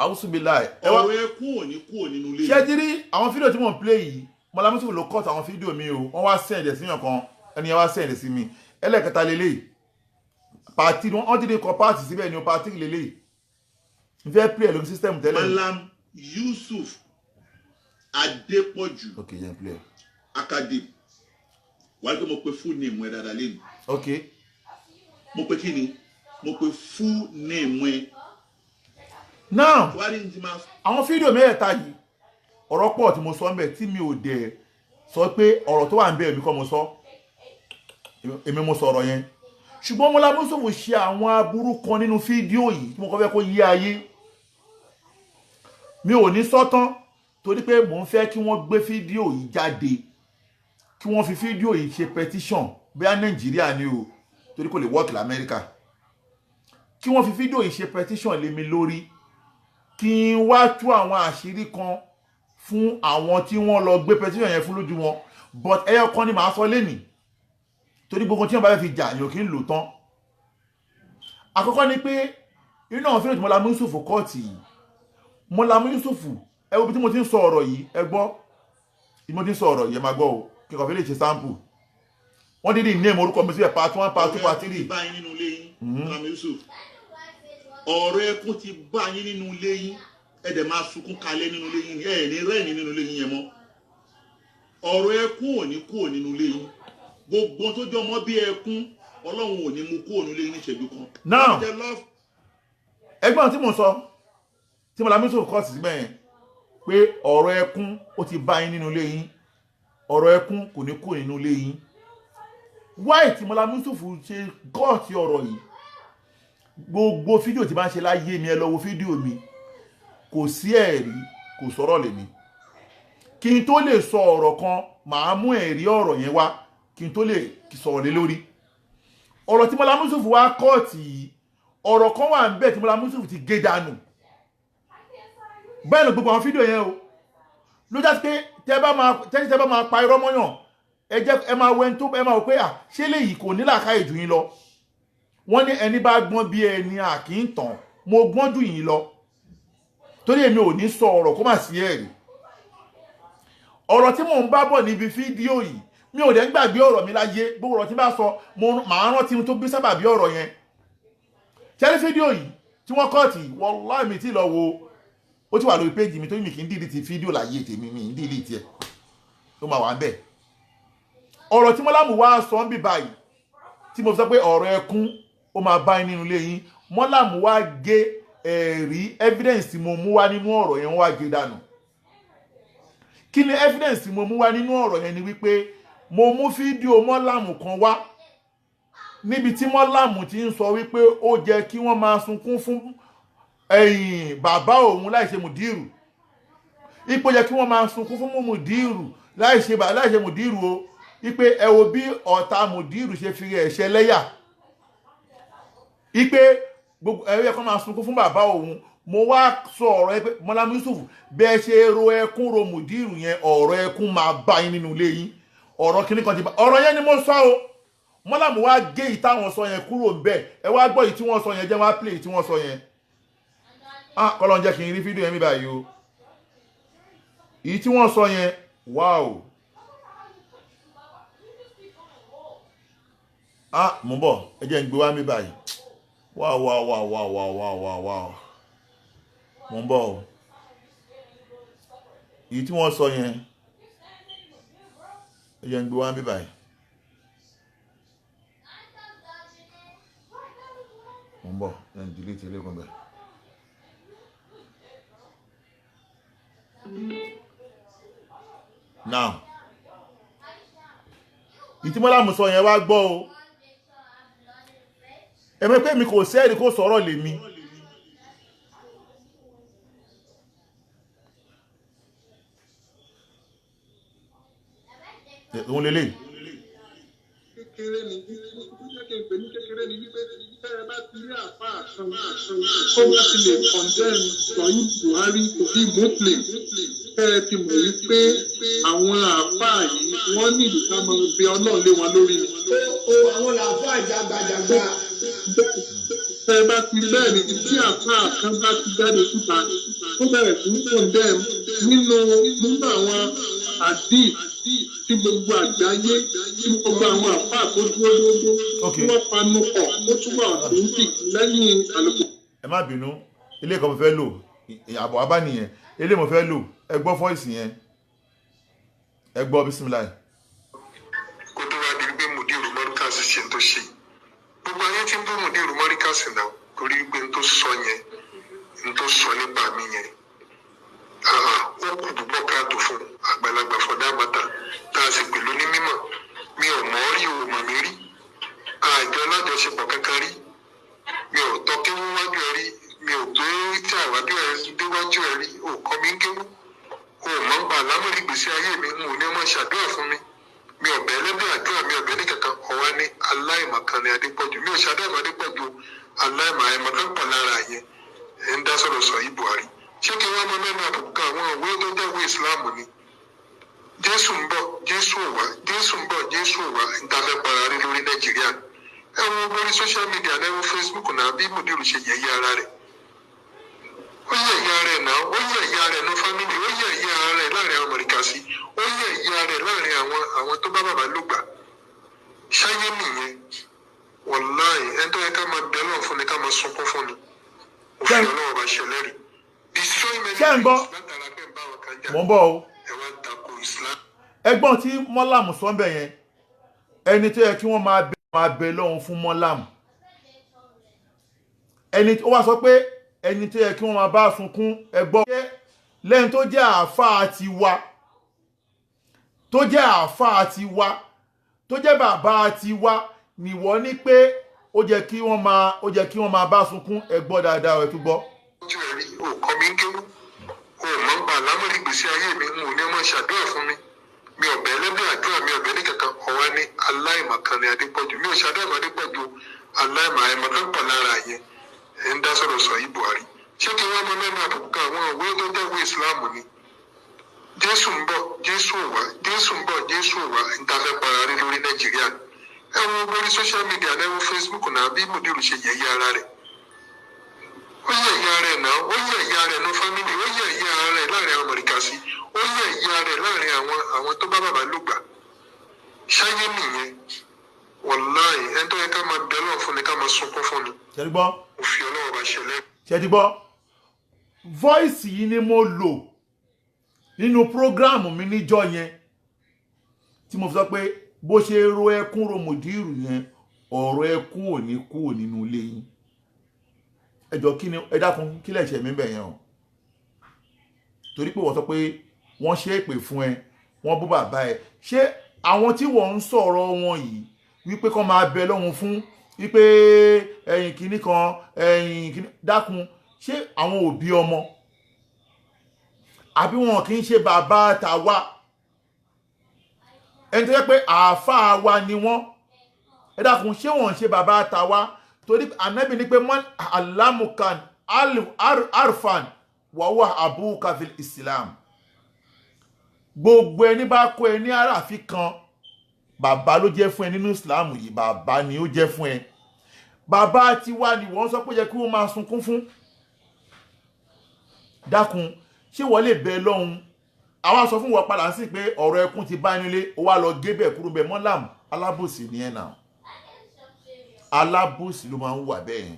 Àwùsùbíláì. ọ̀rọ̀ ẹkún ò ní kúrò nínú ilé yín. ṣé ti rí àwọn fídíò tí mò ń play yìí Mọ́lá Yusuf ló cut àwọn fídíò mi o wọ́n wá sẹ́ǹdẹ̀ sí yàn kan ẹni yẹn wá sẹ́ǹdẹ̀ sí mi ẹlẹ́ẹ̀kẹta lélẹ́yìí pàtí wọ́n ti dé kọ pàtì síbẹ̀ ni o pàtì lélẹ́yìí n fẹ́ play lórí system tẹ́lẹ̀. Malam Yusuf Adépọ̀jù okay yẹn play Akadé wà á pé mo pe full name ẹ dáadáa lẹ́nu. ok. mo pe kí ni mo pe full name ẹ. now wá ní ti máa. àwọn fídíò mẹ́ẹ̀ta yìí ọ̀rọ̀ pọ̀ tí mo sọ ń bẹ̀ tí mi ò dẹ̀ sọ pé ọ̀rọ̀ tó wà ń bẹ̀ èmi kọ́ mo sọ èmi mo sọ̀rọ̀ yẹn ṣùgbọ́n Mọ́lá Yusuf ṣe àwọn aburú kan nínú fídíò yìí tí mo kọ́ fẹ́ kó yé ayé mi ò ní sọ́tán torí pé mò ń fẹ́ kí wọ́n gbé fídíò yìí jáde kí wọ́n fi fídíò yìí ṣe petition bóyá Nàìjíríà ni o torí kò lè work l'Amẹ́ríkà kí wọ́n fi fídíò yìí ṣe petition lé mi lórí kí n wá tú àwọn àṣírí kan fún àwọn tí wọ́n lọ gbé petition yẹn fún lójú wọn but ẹyọ kan ni màá sọ lénìí torí gbogbo tí wọ́n bá fẹ́ fi jà ni ò kí ń lò tán àkọ́kọ́ ni pé inú àwọn fídíò tí Mọ́lá Yusuf kọ́ọ̀tì yìí Mọ́lá Yusuf ẹ wo bí tí mo ti ń sọ ọ̀rọ̀ yìí ẹ gbọ́ bí mo ti ń sọ ọ̀rọ̀ yìí ẹ máa gbọ́ o kí n kàn fi lè ṣe sample wọ́n dídì ní èmọ̀ orúkọ mi síbẹ̀ part 1 part 2 part 3. bá yín nínú ilé yín Mọ́lá Yusuf ọ̀rọ̀ ẹkún ti bá yín nínú ilé yín ẹ dẹ̀ máa sunkún kalẹ̀ nínú ilé yín ẹ ní rẹ́ẹ̀ni nínú ilé yín yẹn mọ́ ọ̀rọ̀ ẹkún ò ní kúrò nínú ilé yín gbogbo tó jọ mọ́ bí ẹkún Ọlọ́run ò ní mú kúrò nínú ilé yín ní ìṣẹ́jú kan. now ẹgbọ́n tí mo sọ tí Mọ́lá Yusuf kọ́ sí bẹ́ẹ̀ pé ọ̀rọ̀ ẹkún ó ti bá yín nínú ilé yín ọ̀rọ̀ ẹkún kò ní kúrò nínú ilé yín why tí Mọ́lá Yusuf ṣe gọ́ọ̀tì ọ̀rọ̀ yìí gbogbo fídíò tí bá ń ṣe láyé mi ẹ lọ wo fídíò mi kò sí ẹ̀rí kò sọ̀rọ̀ lèmi kí n tó lè sọ ọ̀rọ̀ kan màá mú ẹ̀rí ọ̀rọ̀ yẹn wá kí n tó lè sọ̀rọ̀ lé lórí ọ̀rọ̀ tí Mọ́lá Yusuf wá kọ́ọ̀tì yìí ọ̀rọ̀ kan wà ń bẹ tí Mọ́lá Yusuf ti gé dànù bẹ́ẹ̀ ló gbogbo àwọn fídíò yẹn o ló já sí pé tẹ́ bá máa pa irọ́ mọ́yàn ẹ máa wẹ́n tó ẹ máa wò pé à ṣé léyìí kò ní làákàyè jù yín lọ wọ́n ní ẹni bá gbọ́n bí ẹni àkíntàn mo gbọ́n jù yín lọ torí èmi ò ní sọ ọ̀rọ̀ kó má sí ẹ̀rí ọ̀rọ̀ tí mò ń bá bọ̀ níbi fídíò yìí mi ò dẹ̀ ń gbàgbé ọ̀rọ̀ mi láyé gbogbo ọ̀rọ̀ tí bá sọ màá rántí tó bí sábàbí ọ̀rọ̀ yẹn ṣẹ́rí fídíò yìí tí wọ́n kọ́ọ̀tì wallahi mi tí lọ wo ó ti wà lórí péjì mi tó mi kì í dìlítì fídíò láyé tèmi mi ń dìlítì ẹ̀ tó máa wà ń bẹ̀ ọ̀rọ̀ tí Mọ́lá wá sọ ń bì báyìí tí mo sọ pé ọ̀rọ̀ ẹkún ó máa bá nínú ilé yín Mọ́lá wá gé ẹ̀rí evidence tí mo mú wá nínú ọ̀rọ̀ yẹn wá gé dànù kí ni evidence tí mo mú wá nínú ọ̀rọ̀ yẹn ni wípé mo mú fídíò Mọ́lá kan wá níbi tí Mọ́lá ti ń sọ wípé ó jẹ́ kí wọ́n máa sunkún fún bàbá òun láìṣe mùdírù ipò jẹ́ kí wọ́n máa sunkún fún mùdírù láìṣe mùdírù o wípé ẹ wo bí ọ̀tá mùdírù ṣe fi ẹ̀ṣẹ̀ lẹ́yà wípé gbogbo ẹ̀rọ ẹ̀kọ́ máa sunkún fún bàbá òun mo wá sọ ọ̀rọ̀ ẹ pé Mọ́lá Yusuf bẹ́ẹ̀ ṣe ro ẹkún ro mùdírù yẹn ọ̀rọ̀ ẹkún máa bá yín nínú ilé yín ọ̀rọ̀ kìíní kan ti bá ọ̀rọ̀ yẹn ni mo sọ o Mọ́lá wá gé ìtàwọn sọ yẹn kúrò ń bẹ̀ ẹ wá gbọ́ yìí tí wọ́n sọ yẹn jẹ́ wá play tí wọ́n sọ yẹn kọ́lọ́ ń jẹ́ kí n rí fídíò yẹn mi báyìí o èyí tí wọ́n sọ yẹn wow mo ń bọ̀ ẹ jẹ́ ń gbé wá mi báyìí wow mo ń bọ̀ o èyí tí wọ́n sọ yẹn ẹ jẹ́ ń gbé wá mi báyìí mo ń bọ̀ ẹ ń delete ilé kan bẹ́ẹ̀. now ìtí Mọ́lá sọ yẹn wá gbọ́ o ẹ̀mẹ́ pé mi kò sẹ́ẹ̀rí kó sọ̀rọ̀ lè mi òun lélẹ̀ kékeré ni kékeré ni wípé ẹ bá ti rí àpá àṣàn tó bá ti lè condemn Sọ̀yìn Buhari to be Muslim ẹ ti mọ̀ wípé àwọn àpá yìí wọ́n ní ìlú ká máa bẹ Ọlọ́run lé wọn lórí ni. àwọn làáfà jàgbàjàgbà. ẹ bá ti bẹ́ẹ̀ ni tí àpá kan bá ti jáde síta tó bẹ̀rẹ̀ sí condemn nínú àwọn àdìs tí gbogbo àgbáyé tí gbogbo àwọn àpá tó dúró lódó tí wọ́n panu pọ̀ ó túbọ̀ authentic lẹ́yìn àlùkò. ẹ má bínú ilé kan mo fẹ́ lò àbọ̀ abá nìyẹn ilé mo fẹ́ lò ẹ gbọ́ fọ́ìsì yẹn ẹ gbọ́ bísímìláì. kó tó wá Mùdírù Mọ́ríkàsì náà torí pé n tó sọ yẹn n tó sọ nípa mi yẹn ó kù púpọ̀ káàtó fún àgbàlagbà fọdá mọ́tà tá a sì pẹ̀lú ní mímọ̀ mi ò mọ̀ rí o mọ̀ mi rí àjọ alájọṣepọ̀ kankan rí mi ò tọ́ kéwú wájú ẹ rí mi ò gbé tí àwájú ẹ déwájú ẹ rí ò kọ́ mi ń kéwú o mọ̀ ń pa àlámọ̀rí ìgbésí ayé mi n ò ní ọmọ ṣàdúrà fún mi mi ò bẹ́ẹ̀ lẹ́bẹ̀ẹ́ àdúrà mi ò bẹ́ẹ̀ ní kankan ọ̀wá ní aláìmọ̀kan ní Adépọ̀jù mi ò ṣàdúrà Adépọ̀jù aláìmọ̀kan pọ̀ lára yẹn ẹ̀ ń dá sọ̀rọ̀ sọ yìí Buhari ṣé kí wọ́n mọ mẹ́nu àbùkù àwọn òwe tó jẹ́wọ́ ìsìláàmù ni Jésù ń bọ̀ Jésù ò wá Jésù ń bọ̀ Jésù ò wá ìtafẹ́ para rí lórí Nàìjíríà ẹ wo lórí social media lẹ́wọ́ Facebook náà bí Mùdírù ṣe yẹ̀yẹ́ ara rẹ̀ ó yẹ̀yẹ́ ara rẹ̀ náà ó yẹ̀yẹ́ ara rẹ̀ ní fámìlì ó yẹ̀yẹ́ ara rẹ̀ láàrin àwọn mọ̀ríkàsí ó yẹ̀yẹ́ ara rẹ̀ láàrin àwọn tó bá bàbá ló gbà ṣáyé nìyẹn wàláì ẹni tó yẹ ká máa bẹ Ọlọ́run fún ni ká máa sunkún fún ni òfin Ọlọ́run bá ṣẹlẹ̀ rí ṣé ń gbọ́ mò ń bọ̀ o ẹgbọ́n tí mọ́làmù sọ ń bẹ̀ yẹn ẹni tó yẹ kí wọ́n máa bẹ lọ́hùn fún mọ́làmù ẹni ó wá sọ pé ẹni tó yẹ kí wọ́n máa bá sunkún ẹgbọ́n lẹ́yìn tó jẹ́ àáfàá tiwa tó jẹ́ àáfàá tiwa tó jẹ́ bàbá tiwa nìwọ ní pé ó jẹ́ kí wọ́n máa bá sunkún ẹgbọ́n dáadáa ẹ̀ tó gbọ́. ojú ẹ̀rí ò kọ́ mi ń kéwú o mọ̀ ń pa àlámọ̀rí ìgbésí ayé mi n ò ní ọmọ ṣàdúrà fún mi mi ò bẹ́ẹ̀ lẹ́bẹ̀ẹ́ àdúrà mi ò bẹ́ẹ̀ ní kankan ọ̀wá ní aláìmọ̀kan ní Adépọ̀jù mi ò ṣàdúrà Adépọ̀jù aláìmọ̀kan pọ̀ lára yẹn ẹ̀ ń dá sọ̀rọ̀ sọ yìí Buhari ṣé kí wọ́n mọ mẹ́nu àbùkù àwọn òwe tó jẹ́wọ́ ìsìláàmù ni Jésù ń bọ̀ Jésù ò wá Jésù ń bọ̀ Jésù ò wá ìtafẹ́ para rí lórí Nàìjíríà ẹ wo lórí social media lẹ́wọ́ Facebook náà bí Mùdírù ṣe yẹ̀yẹ́ ara rẹ̀ ó yẹ̀yẹ́ ara rẹ̀ náà ó yẹ̀yẹ́ ara rẹ̀ ní fámìlì ó yẹ̀yẹ́ ara rẹ̀ láàrin àwọn mọ̀ríkàsí ó yẹ̀yẹ́ ara rẹ̀ láàrin àwọn tó bá bàbá ló gbà ṣáyé nìyẹn wàláì ẹni tó yẹ ká máa bẹ Ọlọ́run fún ni ká máa sunkún fún ni òfin Ọlọ́run bá ṣẹlẹ̀. ṣẹ́ni gbọ́ voice yìí ni mo lò nínú prógráàmù mi níjọ́ yẹn tí mo fi sọ pé bó ṣe ro ẹkún ro Mùdírù yẹn ọ̀rọ̀ ẹkún ò ní kúrò nínú ilé yín ẹjọ́ kí ni ẹ dákun kí lẹ̀ ṣe mí bẹ̀ yẹn o torí pé wọ́n sọ pé wọ́n ṣe èpè fún ẹ wọ́n bú bàbá ẹ ṣé àwọn tí wọ́n ń sọ̀rọ̀ wọn yìí wípé kán máa bẹ lọ́hùn fún wípé ẹ̀yìn kìíní kan ẹ̀yìn kìíní dákun ṣé àwọn òbí ọmọ àbí wọn kì í ṣe bàbá tàwa ẹni tó yẹ pé àáfàá wa ni wọ́n ẹ dákun ṣé wọ́n ń ṣe bàbá tàwa torí Ànábì ní pé man alamukan arfan wàwà abuka fil Islam gbogbo ẹni bá kọ́ ẹ ní àràfin kan bàbá ló jẹ́ fún ẹ nínú Islam yìí bàbá ni ó jẹ́ fún ẹ bàbá tiwa ni wọ́n sọ pé yẹ kí wọ́n máa sunkún fún dákun ṣé wọ́n lè bẹ lọ́hùn àwa sọ fún wọn padà sí pé ọ̀rọ̀ ẹkún ti bá nílé ó wá lọ gébẹ̀ kúrò bẹ̀ mọ́làm alábòsí ni ẹ̀ náà alábòsí ló máa ń wà bẹ́ẹ̀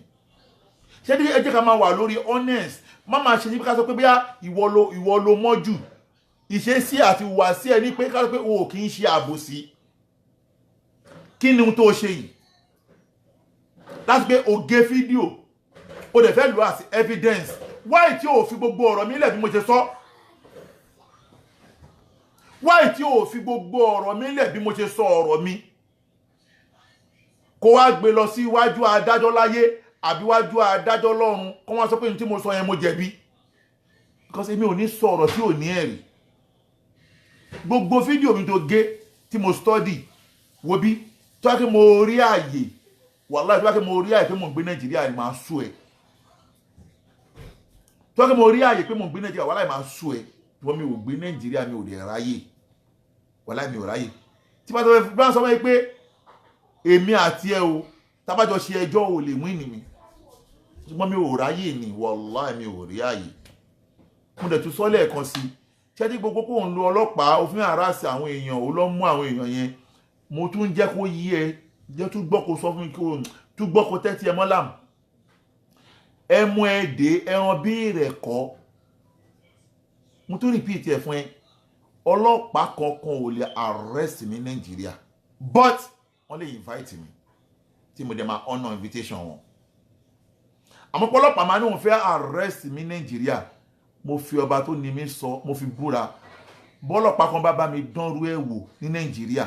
ṣé bí ẹ jẹ́ ká máa wà lórí honest má máa ṣe ní ká sọ pé bóyá ìwọ ló mọ́jù ìṣesí àti ìhùwàsí ẹ ní pé ká sọ pé o kì í ṣe àbòsí kí ni tó ṣe yìí láti pé o gé fídíò o dẹ̀ fẹ́ lò as evidence why tí o fi gbogbo ọ̀rọ̀ mi lẹ̀ bí mo ṣe sọ why tí o fi gbogbo ọ̀rọ̀ mi lẹ̀ bí mo ṣe sọ ọ̀rọ̀ mi kó wá gbé lọ sí iwájú adájọ́ láyé àbí iwájú adájọ́ lọ́run kó wá sọ pé ní tí mo sọ yẹn mo jẹ̀bi because èmi ò ní sọ ọ̀rọ̀ tí ò ní ẹ̀rí gbogbo fídíò mi tó gé tí mo study wo bí tó wá kí mo rí àyè wàláhì tó wá kí mo rí àyè pé mo ń gbé Nàìjíríà ni màá sú ẹ tó wá kí mo rí àyè pé mo ń gbé Nàìjíríà wàláhì màá sú ẹ wọ́n mi ò gbé Nàìjíríà mi ò lè ráyè wàláhì mi ò ráyè tí bá sọ fún mi pé èmi àti ẹ o tábàjọ ṣe ẹjọ́ ò lè mú ìnìmí ṣùgbọ́n mi ò ráyè ní wàláhì mi ò rí àyè mo dẹ̀ tún sọ lẹ́ẹ̀kan sí ṣẹ́dí gbogbo kó ń lo ọlọ́pàá òfin àràsì àwọn èèyàn ò lọ mú àwọn èèyàn yẹn mo tún jẹ́ kó yí ẹ jẹ́ tún gbọ́ kó sọ fún mi kó tún gbọ́ kó tẹ́tí ẹ mọ́làm ẹ mú ẹ dé ẹran bí rẹ̀ kọ́ mo tún repeat ẹ fún ẹ ọlọ́pàá kankan ò lè arrest mi Nàìjíríà but wọ́n lè invite mi tí mo dẹ̀ máa honour invitation wọn. Àmọ́ ọlọ́pàá máa ní òun fẹ́ arrest mi Nàìjíríà, mo fi ọba tó ní mi sọ, mo fi búra bọ́lọ́pàá kan bá mi dánrú ẹ̀ wò ní Nàìjíríà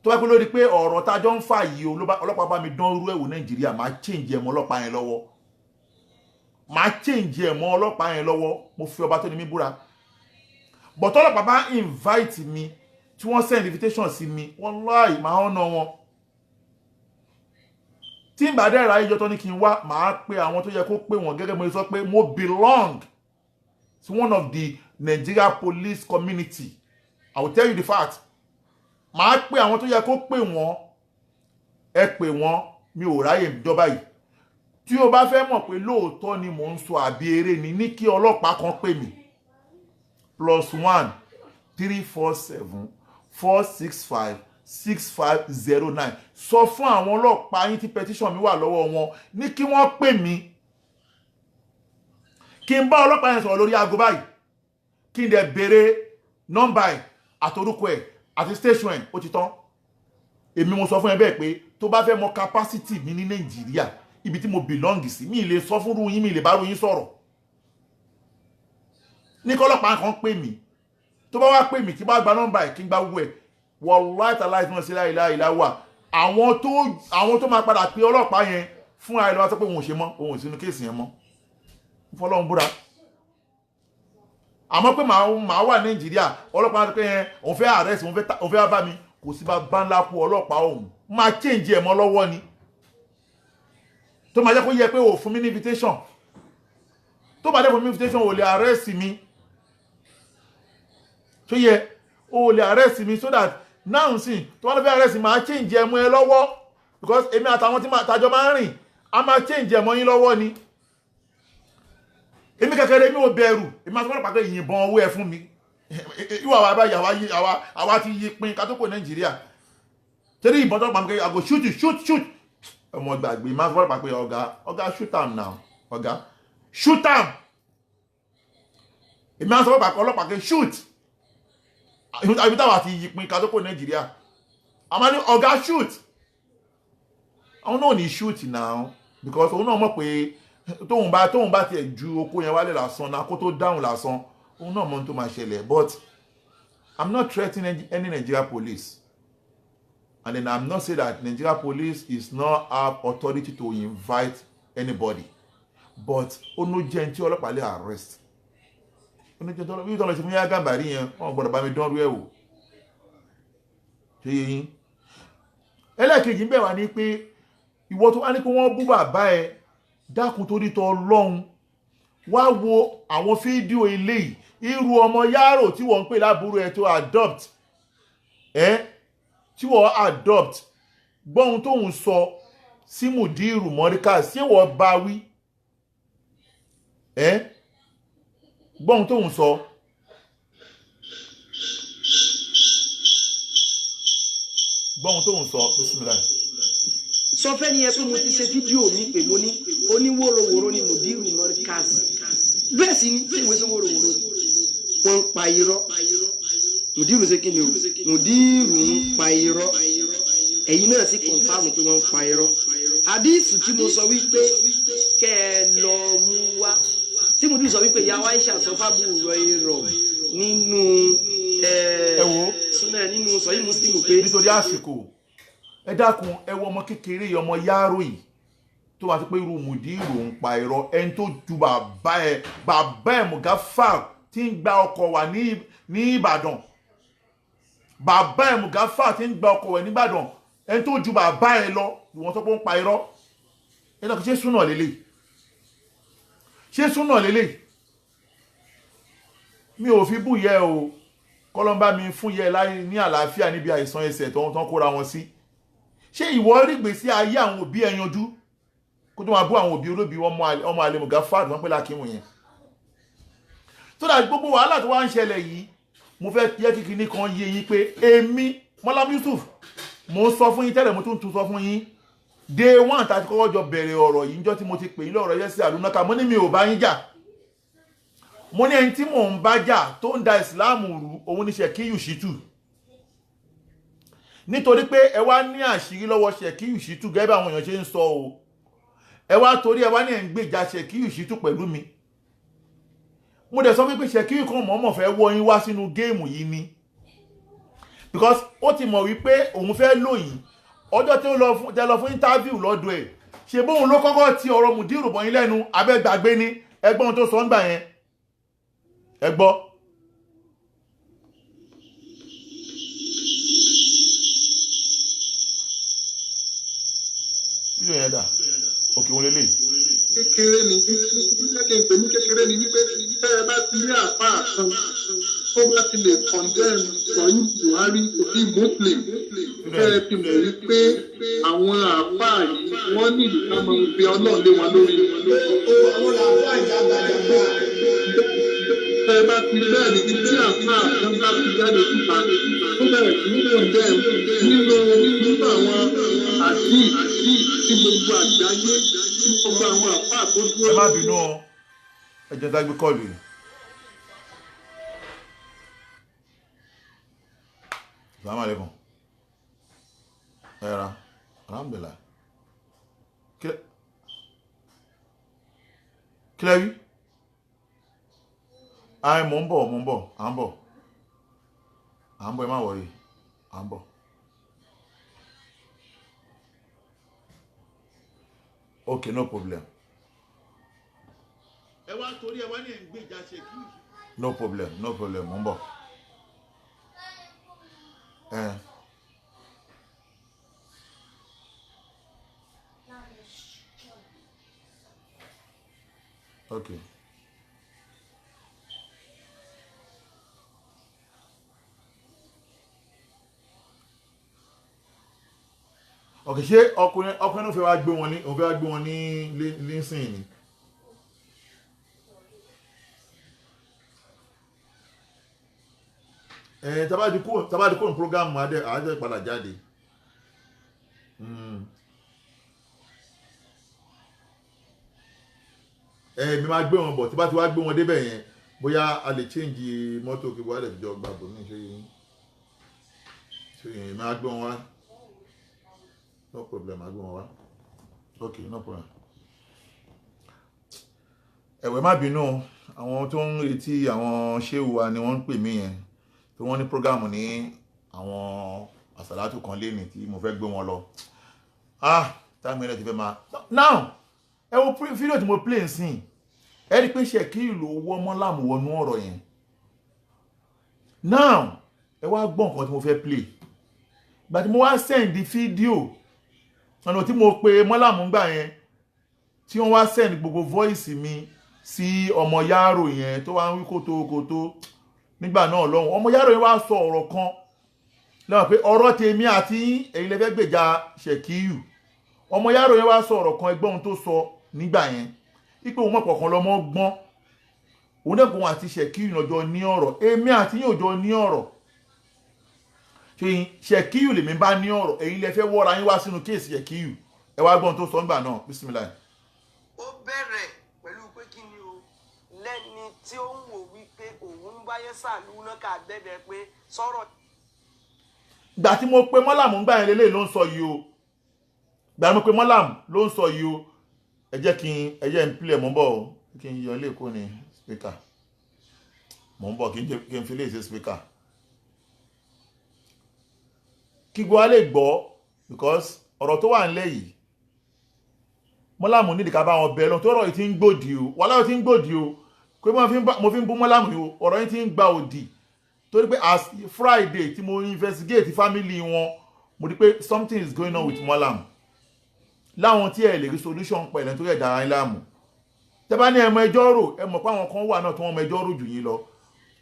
tó wá pé lórí pé ọ̀rọ̀ tájọ́ ń fà yìí ọlọ́pàá bá mi dánrú ẹ̀ wò Nàìjíríà, máa change ẹ̀mọ́ ọlọ́pàá yẹn lọ́wọ́, máa change ẹ̀mọ́ ọlọ́pàá yẹn lọ́wọ́, mo fi ọba tó ní mi búra. But ọlọ́pàá bá invite mi tí wọ́n send invitation sí mi, wallahi máa honour wọn. Tí n bá dẹ̀ ra ìjọ tó ní kí n wá, máa pe àwọn tó yẹ kó pè wọ́n gẹ́gẹ́ mo sọ pé mo belong to one of the Nigeria police community. I will tell you the fact. Máa pe àwọn tó yẹ kó pè wọ́n, ẹ pè wọ́n, mi ò ráyè ìjọba yìí. Tí o bá fẹ́ mọ̀ pé lóòótọ́ ni mò ń sọ àbí eré ni, ní kí ọlọ́pàá kan pè mí. +1 347 465 6509. Sọ fún àwọn ọlọ́pàá yín tí petition mi wà lọ́wọ́ wọn, ní kí wọ́n pè mí. Kí n bá ọlọ́pàá yẹn sọ̀rọ̀ lórí aago báyìí, kí n dẹ̀ béèrè nọ́mbà ẹ̀ àtorúkọ ẹ̀ àti station ẹ̀, ó ti tán. Èmi mo sọ fún ẹ bẹ́ẹ̀ pé tó bá fẹ́ mọ capacity mi ní Nàìjíríà, ibi tí mo belong sí, mi lè sọ fún yín, mi lè bá yín sọ̀rọ̀. Ní kí ọlọ́pàá kan pè mí, tó bá wá pè mí kí bá gba nọ́mbà ẹ̀ kí n gba owó ẹ̀, wallahi ta'ala ìfún ọ̀sẹ̀ láìláìlá wà. Àwọn tó máa padà pé ọlọ́pàá yẹn fún àìlọ́ wá sọ pé òun ò ṣe mọ́, òun ò sínú kéèsì yẹn mọ́. Fọlọ́run búra. Àmọ́ pé màá wà Nàìjíríà, ọlọ́pàá pé yẹn òun fẹ́ arrest, òun fẹ́ bá mi, kò sí bá ńlá kú ọlọ́pàá òun. Máa change ẹ̀mọ́ lọ́wọ́ ni. Tó máa jẹ́ kó yẹ pé ò fún mi ní invitation. Tó bá dé fún mi invitation, ò lè arrest mi. Tó yẹ, ò lè arrest mi so that now sí, tó wá lọ fẹ́ arrest mi, máa change ẹ̀mọ́ ẹ lọ́wọ́. Because èmi àtàwọn tí tàjọ máa ń rìn, a máa change ẹ̀mọ́ yín lọ́wọ́ ni. Èmi kékeré mi ò bẹ̀rù, èmi àti ọlọ́pàá pé yìnbọn owó ẹ fún mi. Ìwà wa bá àwa ti yí pin ká tó kò Nàìjíríà. Torí ìbọn tó pa mi pé I go shoot you, shoot. Ọmọ gbàgbé, máa fọ́ ọlọ́pàá pé ọ̀gá shoot am now, ọ̀gá shoot am. Èmi àti ọlọ́pàá pé shoot. Àbí táwa ti yí pin ká tó kò Nàìjíríà. A máa ní ọ̀gá shoot. Àwọn náà ní shoot now because òun náà mọ̀ pé tóun bá tiẹ̀ ju oko yẹn wálé lásán náà kó tó dáhùn lásán, òun náà mọ̀ tó máa ṣẹlẹ̀. But I'm not threatening any Nigeria police, and then I'm not saying that Nigeria police is not have authority to invite anybody, but ono jẹ́ tí ọlọ́pàá lè arrest. Ono jẹ́ tó bí tọ́lọ́ ṣe fún yá Gàmbàrí yẹn, wọ́n gbọ́dọ̀ bá mi dánrú ẹ̀ wò. Ṣé yín? Ẹlẹ́ẹ̀kejì ń bẹ̀ wá ní pé ìwọ tó wá ní pé wọ́n bú bàbá ẹ, dákun torí tọ Ọlọ́run wá wo àwọn fídíò eléyìí, irú ọmọ Yaro tí wọ́n ń pè lábúrò ẹ tó adopt, tí wọ́n adopt, gbọ́hun tóhun sọ sí Mudiru Morikaz, sí wọ́n bá wí, gbọ́hun tóhun sọ. Gbọ́hun tóhun sọ, bismillah. Sọ fẹ́ ni ẹ pé mo ti ṣe fídíò mi pé mo ní oníwòròwòrò ni Mudiru Morikaz. Bẹ́ẹ̀ sì ni ìwé sí wòròwòrò ni wọ́n ń pa irọ́. Mudiru ṣe kí ni o? Mudiru ń pa irọ́. Ẹ̀yin náà sì kọ̀nfàmù pé wọ́n ń pa irọ́. Hadísù tí mo sọ wípé kẹ́ ẹ lọ mú wá. Tí Mudiru sọ wípé ìyá Aisha sọ fábùrọ̀ irọ́ nínú súnà nínú sọ̀yí Muslim pé nítorí àsìkò ẹ dákun ẹ wo ọmọ kékeré ọmọ Yaro yìí tó wá sí pé irú Mudiru ń pa irọ́, ẹni tó ju bàbá ẹ Mugafar tí ń gba ọkọ̀ wà ní Ìbàdàn, bàbá ẹ Mugafar tí ń gba ọkọ̀ wà ní Ìbàdàn, ẹni tó ju bàbá ẹ lọ wọ́n sọ pé ó ń pa irọ́. ẹ dákun ṣé súnà lélẹ̀? Ṣé súnà lélẹ̀? Mi ò fi bú yẹ o, kọ́lọ́mbà mi fún yẹ láyé ní àlàáfíà níbi àìsàn ẹsẹ̀ tó ń kóra wọn sí. Ṣé ìwọ rí gbèsè ayé àwọn òbí ẹ yanjú kó tó máa bú àwọn òbí olóbi ọmọ àlè Mugafar wọ́n pé lákìmù yẹn? tó dà gbogbo wàhálà tó wá ń ṣẹlẹ̀ yìí, mo fẹ́ yẹ kíkiní kan yé yín pé èmi Malam Yusuf mo sọ fún yín tẹ́lẹ̀, mo tún sọ fún yín day one tàbí kọ́kọ́ jọ bẹ̀rẹ̀ ọ̀rọ̀ yìí níjọ́ tí mo ti pè yín lọ́rọ̀ Yẹ́sì Àlùnáká, mo ní mi ò bá yín jà, mo ní ẹni tí mò ń bá jà tó ń da ìsìláàmù rú òun ní Ṣèkíyù Ṣítù. nítorí pé ẹ wá ní àṣírí lọ́wọ́ Ṣèkíù Ṣítù gẹ́gẹ́ bí àwọn èèyàn ṣe ń sọ o ẹ wá torí ẹ wá ní ẹ̀ ń gbèjà Ṣèkíù Ṣítù pẹ̀lú mi mo dẹ̀ sọ pé Ṣèkíù kan mọ̀ọ́mọ̀ fẹ́ wọ́ yín wá sínú géèmù yìí ni because ó ti mọ̀ wípé òun fẹ́ lóyìn ọjọ́ tí ó lọ fún interview lọ́dọ̀ ẹ̀ ṣe bóun ló kọ́kọ́ ti ọ̀rọ̀ Mùdírù bọ̀ yín lẹ́nu abẹ́gbàgbé ní ẹgbọ́n tó sọ ń gbà yẹn ẹ gbọ́. yóò yẹn dà òkè wọn lélẹ̀. kékeré ni kékeré pè ní kékeré ni wípé tẹ́ ẹ bá ti rí àpá kan tó bá ti lè condemn Sọ̀yìn Buhari to be Muslim tẹ́ ẹ ti mọ̀ wípé àwọn àpá yìí wọ́n ní ìdíkà máa ń pe Ọlọ́run lé wọn lórí. àwọn àpá ìjàgbàjàgbà. Tẹ́ ẹ bá ti bẹ́ẹ̀ ni tí àpá kan bá ti jáde síta tó bẹ̀rẹ̀ sí ní condemn nínú àwọn àdí tí gbogbo àgbáyé tí gbogbo àwọn àpá tó dúró. ẹ má bínú ọ ẹ jẹ́ dágbé kọlù yìí. Assalamu alaikum. Era. Alhamdulillah. Kílẹ̀ wí? Ai mò ń bọ̀, à ń bọ̀. Ẹ má wọ̀rí, à ń bọ̀. Okay, no problem. ẹ wá torí ẹ wá ní ẹ̀ ń gbèjà Ṣèkíù. No problem, mò ń bọ̀. Okay. Okay, ṣé ọkùnrin ló fẹ́ wá gbé wọn ní lísìn ni. Tabadi kó ní program àádẹ́ padà jáde. Mi máa gbé wọn bọ̀ tí bá ti wá gbé wọn débẹ̀ yẹn bóyá a lè change mọ́tò kí wọ́n lè fi jọ gbàgbọ́ ní ṣe yẹn máa gbé wọn wá. No problem, máa gbé wọn wá. Okay, no problem. Ẹ̀wẹ̀ má bínú àwọn tó ń retí àwọn ṣéwù wa ni wọ́n ń pè mí yẹn tí wọ́n ní prógámù ní àwọn àsàlátù kan lé ní tí mo fẹ́ gbé wọn lọ. Táìmù ilẹ̀ ti fẹ́ máa. Now ẹ wo fídíò tí mo play ń sìn ẹ rí pé Ṣèkíù ló wọ́ Mọ́làmù wọnú ọ̀rọ̀ yẹn. Now ẹ wá gbọ́ nǹkan tí mo fẹ́ play ìgbà tí mo wá send fídíò ọ̀nà tí mo pe Mọ́làmù gbà yẹn tí wọ́n wá send gbogbo voice mi sí ọmọ Yaro yẹn tó wá ń wí kótókótó nígbà náà lọ́hùn ọmọ Yaro yẹn wá sọ ọ̀rọ̀ kan lọ́wọ́ pé ọ̀rọ̀ tèmi àti ẹ̀yin lè fẹ́ gbèjà Ṣèkíù ọmọ Yaro yẹn wá sọ ọ̀rọ̀ kan ẹgbọ́n tó sọ nígbà yẹn ipò òun mọ̀pọ̀ kan lọ́mọ gbọ́n òun dẹ́kun àti Ṣèkíù ìnàjọ ní ọ̀rọ̀ èmi àti yín òjò ní ọ̀rọ̀ Ṣèkíù lèmi bá ní ọ̀rọ̀ ẹ̀yin lè fẹ́ wọ́ra yín wá sínú kéèsì Ṣèkíù ẹ wá gbọ́n tó sọ nígbà náà bísímìláì. ó bẹ̀rẹ̀ pẹ̀lú pé kí ni o lẹ́ni tí ó ń wò wípé òun ń báyé sàlú náà ká bẹ̀bẹ̀ pé sọ̀rọ̀. ìgbà tí mo pe Mọ́làmù gbà yẹn lélẹ́yìn ló ń sọ yìí o ìgbà tí mo pe Mọ́làmù ló ń sọ yìí o ẹ jẹ́ n play mọ́ bọ̀ o kí n yọ ilé ìkó ní speaker mọ́ bọ̀ kí n fi lè ṣe speaker kí gbọ́ wá lè gbọ́ because ọ̀rọ̀ tó wà nílẹ̀ yìí Mọ́làmù nídìí ká bá wọn bẹ̀ lọ tó ọ̀rọ̀ yìí ti ń gbòdì o wà láwọn ti ń gbòdì o pé mo fi ń bú Mọ́làmù yìí o ọ̀rọ̀ yìí ti ń gba òdì torí pé as Friday tí mo investigate family wọn mo rí pé something is going on with Mọ́làmù láwọn tí ẹ lè rí solution pẹ̀lẹ́ tó yẹ dára yín láàmú tẹ́ bá ní ẹ mọ ẹjọ́ rò ẹ mọ̀ pé àwọn kan wà náà tí wọ́n mọ ẹjọ́ rò jù yín lọ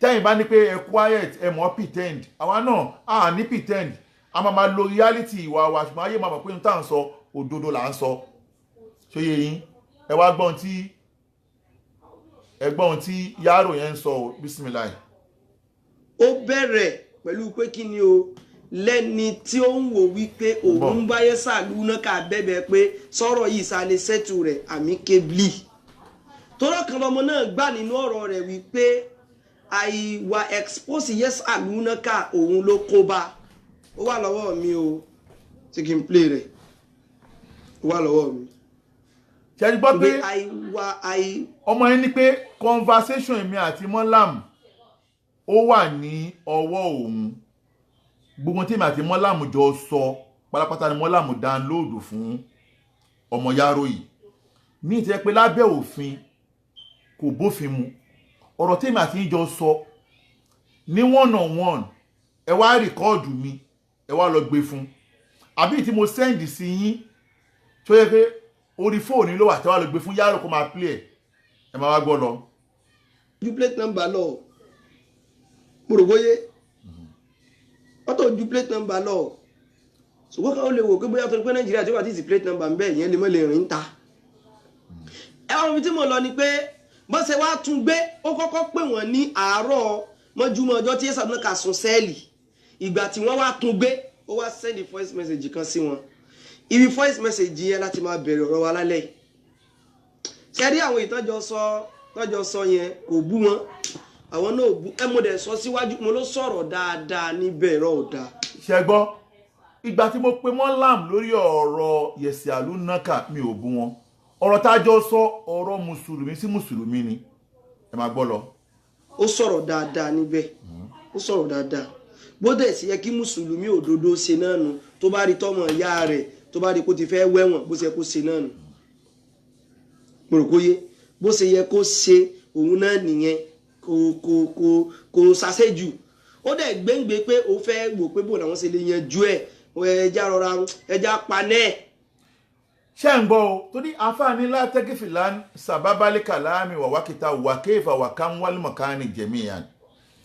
tẹ́yìn bá ní pé ẹ quiet ẹ mọ̀ pretend àwa náà a ní pretend a máa lo reality ìwà wa ṣùgbọ́n ayé máa mọ̀ pé n tá à ń sọ òdodo là ń sọ ṣó yé yín ẹ wá gbọ́n tí Yaro yẹn ń sọ bismillah. ó bẹ̀rẹ̀ pẹ̀lú pé kí ni o lẹ́ni tí ó ń wò wípé òun ń báyé sàlú náà ká bẹ̀bẹ̀ pé sọ̀rọ̀ yìí sálẹ̀ sẹ́tù rẹ̀ amicably tọ́rọ̀ kan lọmọ náà gbà nínú ọ̀rọ̀ rẹ̀ wípé àìwà expose yes àlú náà ká òun ló kó bá ó wà lọ́wọ́ mi o tí kí n play rẹ̀ ó wà lọ́wọ́ mi. ṣe é gbọ́ pé ọmọ yẹn ní pé conversation èmi àti mọ́làmù ó wà ní ọwọ́ òun gbogbo tí èmi àti mọ́làmù jọ sọ pátápátá ni mọ́làmù download fún ọmọ yàrá yìí ní ìtẹ́ pé lábẹ́ òfin kò bófin mu ọ̀rọ̀ tí èmi àti yín jọ sọ ní one on one ẹ wá rìkọ́ọ̀dù mi ẹ wá lọ gbé fún àbí tí mo sẹ́ndì sí yín tó yẹ pé orí fóònù ló wà tí wàá lọ gbé fún yàrá kó máa play ẹ máa wá gbọ́ lọ. ju plate number lọ mo rò bóyé wọ́n tó ju plate number lọ ṣùgbọ́n káwọn lè wò pé bóyá tó ní pé nàìjíríà tí wà tí sí plate number ń bẹ̀ yẹn lè mọ́ lè rìn ta. ẹ wọ́n fi tí mo lọ ni pé bọ́n ṣe wá tún gbé ó kọ́kọ́ pè wọ́n ní àárọ̀ mọ́júmọ́ ọjọ́ tí ẹ̀sà náà kà sùn sẹ́ẹ̀lì ìgbà tí wọ́n wá tún gbé ó wá send voice message kan sí wọn ibi voice message yẹn láti máa bẹ̀rẹ̀ ọ̀rọ̀ wa lálẹ́ ṣe rí àwọn ìtọ́jọ́ sọ yẹn kò bú wọn àwọn náà bú ẹ mo dẹ̀ sọ síwájú mo ló sọ̀rọ̀ dáadáa níbẹ̀ rọ̀ ọ̀dà. ṣe gbọ́ ìgbà tí mo pe mọ́làm lórí ọ̀rọ̀ yẹ̀sì àlùnákà mi ò bú wọn ọ̀rọ̀ tá a jọ sọ ọ̀rọ̀ mùsùlùmí sí mùsùlùmí ni ẹ máa gbọ́ lọ. ó sọ̀rọ̀ dáadáa níbẹ̀ ó sọ̀rọ̀ dáadáa bóde sì yẹ kí mùsùlùmí òdodo ṣe náà nù tó bá rí tọmọ ìyá rẹ̀ tó bá rí kó ti fẹ́ wẹ̀wọ̀n bó ṣe kó ṣe náà nù mo rò kóyé bó ṣe yẹ kó ṣe òun náà nìyẹn kò ṣàṣejù ó dẹ̀ gbéǹgbé pé ó fẹ́ wò pé bò làwọn ṣe lè yanjú ẹ̀ ẹja rọra ẹja panẹ́. ṣé ń gbọ́ o torí àǹfààní látẹ́gìfìlà sàbábálẹ̀ kàlámì wàwákìtà wàkéèfà wàkánwálìmọ̀kánì jẹ̀míyàn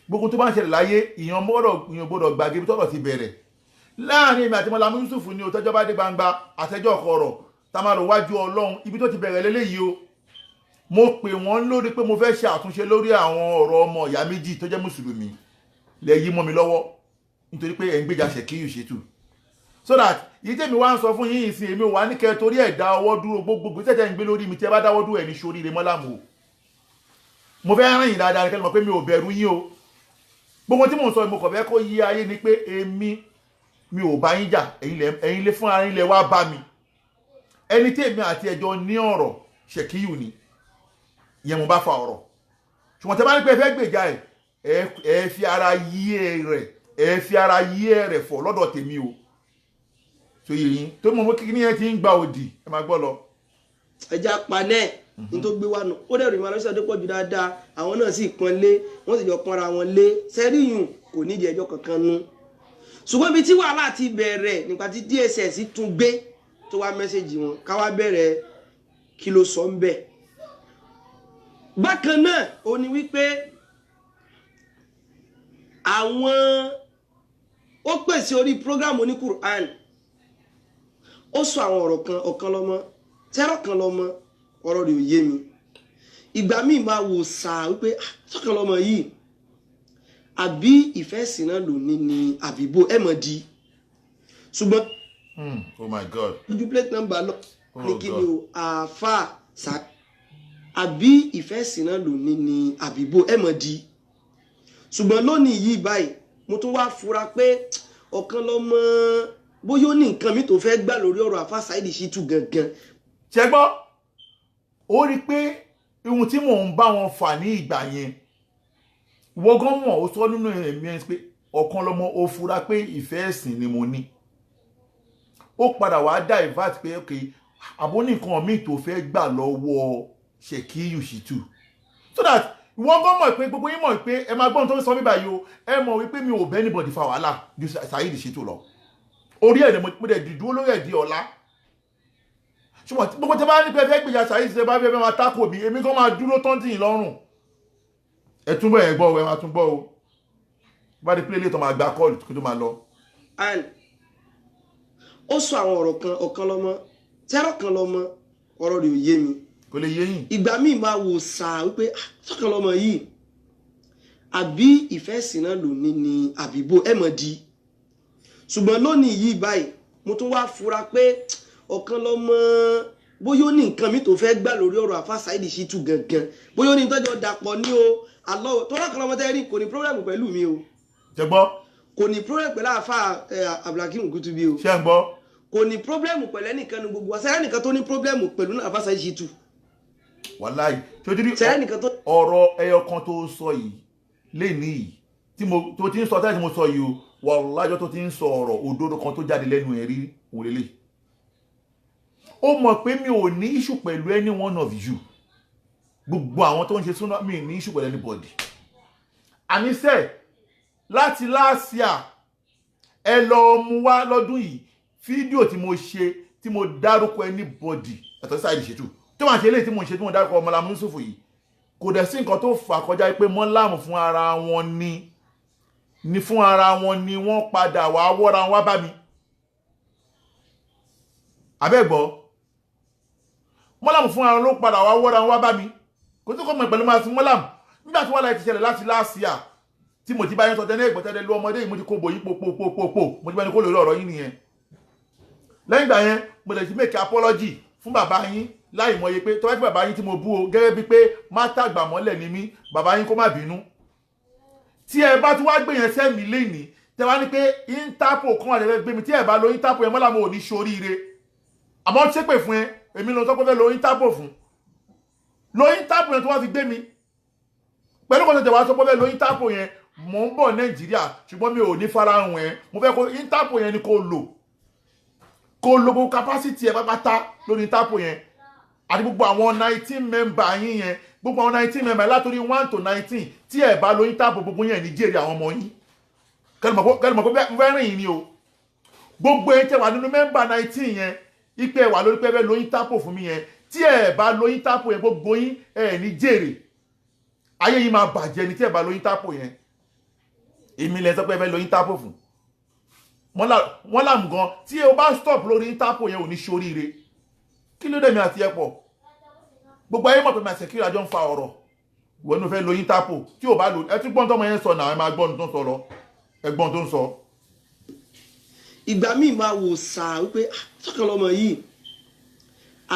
gbogbo tó bá ń ṣẹlẹ̀ láyé ìyàn gbọ́dọ̀ gbàgé bí tọ́rọ̀ ti bẹ̀rẹ̀ láàrin ìmọ̀ àti mọ́lá Yusuf ní o tẹ́jọ́ bá dé gbangba àtẹ́jọ́ ọ̀kọ̀rọ̀ tamaro wájú ọlọ́run ibi tó ti bẹ̀rẹ̀ lélẹ́yìí o mo pè wọ́n lórí pé mo fẹ́ ṣe àtúnṣe lórí àwọn ọ̀rọ̀ ọmọ ìyá méjì tó jẹ́ mùsùlùmí lẹ yí mọ́ mi lọ́wọ́ nítorí pé ẹ̀ ń gbèjà Ṣèkíyù Ṣítù so that yìí tèmi wá ń sọ fún yín ìsìn èmi wà ní kẹ torí ẹ̀ dá ọwọ́ dúró gbogbo tẹ́tẹ́ ń gbé lórí mi tí ẹ bá dáwọ́ dúró ẹ̀ ní ṣoríire mọ́làmù o mo fẹ́ rán yín dáadáa kẹ́lẹ́ mọ̀ pé mi ò bẹ̀rù yín o gbogbo tí mò ń sọ mo kàn fẹ́ kó yí ayé ni pé mi ò bá yín jà ẹ̀yin lè fún ara yín lẹ wá bá mi ẹni tí èmi àti ẹjọ́ ní ọ̀rọ̀ Ṣèkíyù ni ìyẹn mo bá fa ọ̀rọ̀ ṣùgbọ́n tẹ́ bá ní pé ẹ fẹ́ gbèjà ẹ fi ara yí rẹ̀ fọ̀ lọ́dọ̀ tèmi o tó yẹ yín tó mọ̀ mọ́ kíkí yẹn ti ń gba òdì ẹ máa gbọ́ lọ. ẹja panẹ́ ní tó gbé wá nù ó dẹ̀ rí ìmọ̀ alọ́sọ̀dé pọ̀ jù dáadáa àwọn náà sì pọ́n lé wọ́n sì jọ pọ́nra wọn lé sẹ́ríyùn kò nídìí ẹjọ́ kankan nú ṣùgbọ́n ibi tí wàhálà ti bẹ̀rẹ̀ nípa tí DSS tún gbé tó wá mẹ́sẹ̀jì wọn ká wá bẹ̀rẹ̀ kí ló sọ ń bẹ̀. bákan náà ó ní wípé àwọn ó pèsè orí prógrámù ní Quran ó sọ àwọn ọ̀rọ̀ kan ọ̀kan lọ́mọ tẹ́rọ̀ kan lọ́mọ ọ̀rọ̀ rẹ̀ ò yé mi ìgbà míì máa wò sáà wípé sọ́kàn lọ́mọ yìí àbí ìfẹ́ sí náà lò ní àbíbò ẹ̀ mọ̀ di ṣùgbọ́n oh my God ojú plate number lọ ní kí ni o àáfà sá àbí ìfẹ́ sí náà lò ní àbíbò ẹ̀ mọ̀ di ṣùgbọ́n lónìí yìí báyìí mo tún wá fura pé ọ̀kan lọ́mọ bóyá ó ní nǹkan mi tó fẹ́ gbà lórí ọ̀rọ̀ àfà Saheed Shittu gangan. ṣe gbọ́ ó rí i pé ohun tí mò ń bá wọn fà ní ìgbà yẹn wọ́gán mọ̀ ó sọ nínú ẹ̀mí ẹ̀ pé ọ̀kan lọ́mọ ó fura pé ìfẹ́ ẹ̀sìn ni mo ní ó padà wá divert pé ok àbó nìkan míì tó fẹ́ gbà lọ́wọ́ Ṣèkíyù Ṣítù so that wọ́gán mọ̀ pé gbogbo yín mọ̀ pé ẹ máa gbọ́n tó ń sọ mí báyìí o ẹ mọ̀ wípé mi ò bẹ́ anybody fa wàhálà ju Saheed Shittu lọ orí ẹ̀ mo dẹ̀ dìdúró lórí ẹ̀ di ọ̀la ṣùgbọ́n gbogbo tí a bá ní pé fẹ́ gbèjà Saheed ṣe bá fẹ́ máa tákò mi èmi kan máa dúró tán tì yín lọ́rùn ẹ túnbọ̀ ẹ̀ gbọ́ ẹ máa tún gbọ́ o bá di pílẹ̀ tó máa gba kọ́ọ̀lù kí tó máa lọ. and ó sọ àwọn ọ̀rọ̀ kan ọ̀kan lọ́mọ tẹ́rọ̀ kan lọ́mọ ọ̀rọ̀ rẹ̀ ò yé mi kò lè yé yín. ìgbà míì máa wò sáà wípé sọ́kàn lọ́mọ yìí àbí ìfẹ́ sí náà lò ní àbíbò ẹ̀ mọ̀ di ṣùgbọ́n lónìí yìí báyìí mo tún wá fura pé ọ̀kan lọ́mọ bóyá ó ní nǹkan mi tó fẹ́ gbà lórí ọ̀rọ̀ àfà Saheed Shittu gangan bóyá ó ní tọ́jọ́ dàpọ̀ ní o àlọ́ tọ́lá kan lọ́mọ tẹ́rí kò ní pírọ́blẹ̀mù pẹ̀lú mi o. ṣe gbọ́. kò ní problem pẹ̀lú àfa Abdulhakeem Kutubi o ṣé ń gbọ́. kò ní problem pẹ̀lú ẹnìkan ní gbogbo àṣẹ ẹnìkan tó ní problem pẹ̀lú àfa Saheed Shittu. wàláì tí o ti rí ẹnìkan tó. ọ̀rọ̀ ẹyọ kan tó sọ yìí lénìí yìí tó ti ń sọ tẹ́lẹ̀ tí mo sọ yìí o wàlájọ́ tó ti ń sọ ọ̀rọ̀ òdodo kan tó jáde lẹ́nu ẹ̀ rí òun lélẹ̀. ó mọ̀ pé mi ò ní issue pẹ̀lú any one of you gbogbo àwọn tó ń ṣe súná mi ní issue pẹ̀lú anybody. àníṣe láti láàsíà ẹ lọ mú wá lọ́dún yìí fídíò tí mo ṣe tí mo dárúkọ anybody ẹ̀tọ́ Saheed Shittu tó máa ṣe eléyìí tí mo ṣe tí mo dárúkọ Mọ́lámù Yusuf yìí kò dẹ̀ sí nǹkan tó fà kọjá pé Mọ́lámù fún ara wọn ni fún ara wọn ni wọ́n padà wá wọ́ra wá bá mi. àbẹ́gbọ́ Mọ́lámù fún ara ló padà wá wọ́ra wá bá mi kò tó kọ́ mọ̀ pẹ̀lú máa sí Mọ́lámù nígbà tí wọ́n láì ti ṣẹlẹ̀ láti láàsíà tí mo ti bá yín sọ tẹ́lẹ̀ ìgbọ̀tẹ́lẹ̀ lú ọmọdé yìí mo ti kó bò yí pòpòpòpò mo ti bá ní kó lórí ọ̀rọ̀ yín nìyẹn. lẹ́yìn ìgbà yẹn mo lè ti make apology fún bàbá yín láì mọye pé tọ́wọ́ tí bàbá yín tí mo bú o gẹ́gẹ́ bíi pé má tàgbà mọ́lẹ̀ ní mí bàbá yín kó má bínú. tí ẹ bá tún wá gbé yẹn sẹ́mi lénìí tẹ wá ní pé Interpol kan wà lẹ́fẹ̀ẹ́ gbé mi tí ẹ bá lo Interpol yẹn Mọ́lámù ò ní ṣoríire àmọ́ ṣépè fún ẹ èmi ló sọ pé fẹ́ lo Interpol fún lo Interpol yẹn tó wá fi gbé mi pẹ̀lú kò tẹ̀tẹ̀ wá sọ pé fẹ́ lo Interpol yẹn mò ń bọ̀ Nàìjíríà ṣùgbọ́n mi ò ní farahàn ẹ mo fẹ́ kó Interpol yẹn ni kò lo gbogbo capacity ẹ pápátá lórí Interpol yẹn àti gbogbo àwọn 19 member yín yẹn gbogbo àwọn 19 member látòrí 1 to 19 tí ẹ bá lo Interpol gbogbo yẹn ní jèrè àwọn ọmọ yín kẹlùmọ̀ pé fẹ́ràn yìí ni o gbogbo ẹ tẹ́ wà nínú member 19 yẹn ipe wà lórí pé lo Interpol fún mi yẹn tí ẹ bá lo Interpol yẹn gbogbo yín ẹ ní jèrè ayé yìí máa bàjẹ́ ní tí ẹ bá lo Interpol yẹn èmi lẹ sọ pé lo Interpol fún Mọ́lámù gan tí o bá stop lórí Interpol yẹn ò ní ṣoríire kí ló dé mi àti ẹ̀pọ̀ gbogbo ayé mọ̀ pé mi àti Sekiru àjọ ń fa ọ̀rọ̀ ìwọ ní fẹ́ lo Interpol tí o bá lo ẹ tún gbọ́n tọ́mọ yẹn sọ náà ẹ máa gbọ́n tó ń sọ lọ ẹgbọ́n tó ń sọ. ìgbà míì máa wò sáà wípé sọ́kàn lọ́mọ yìí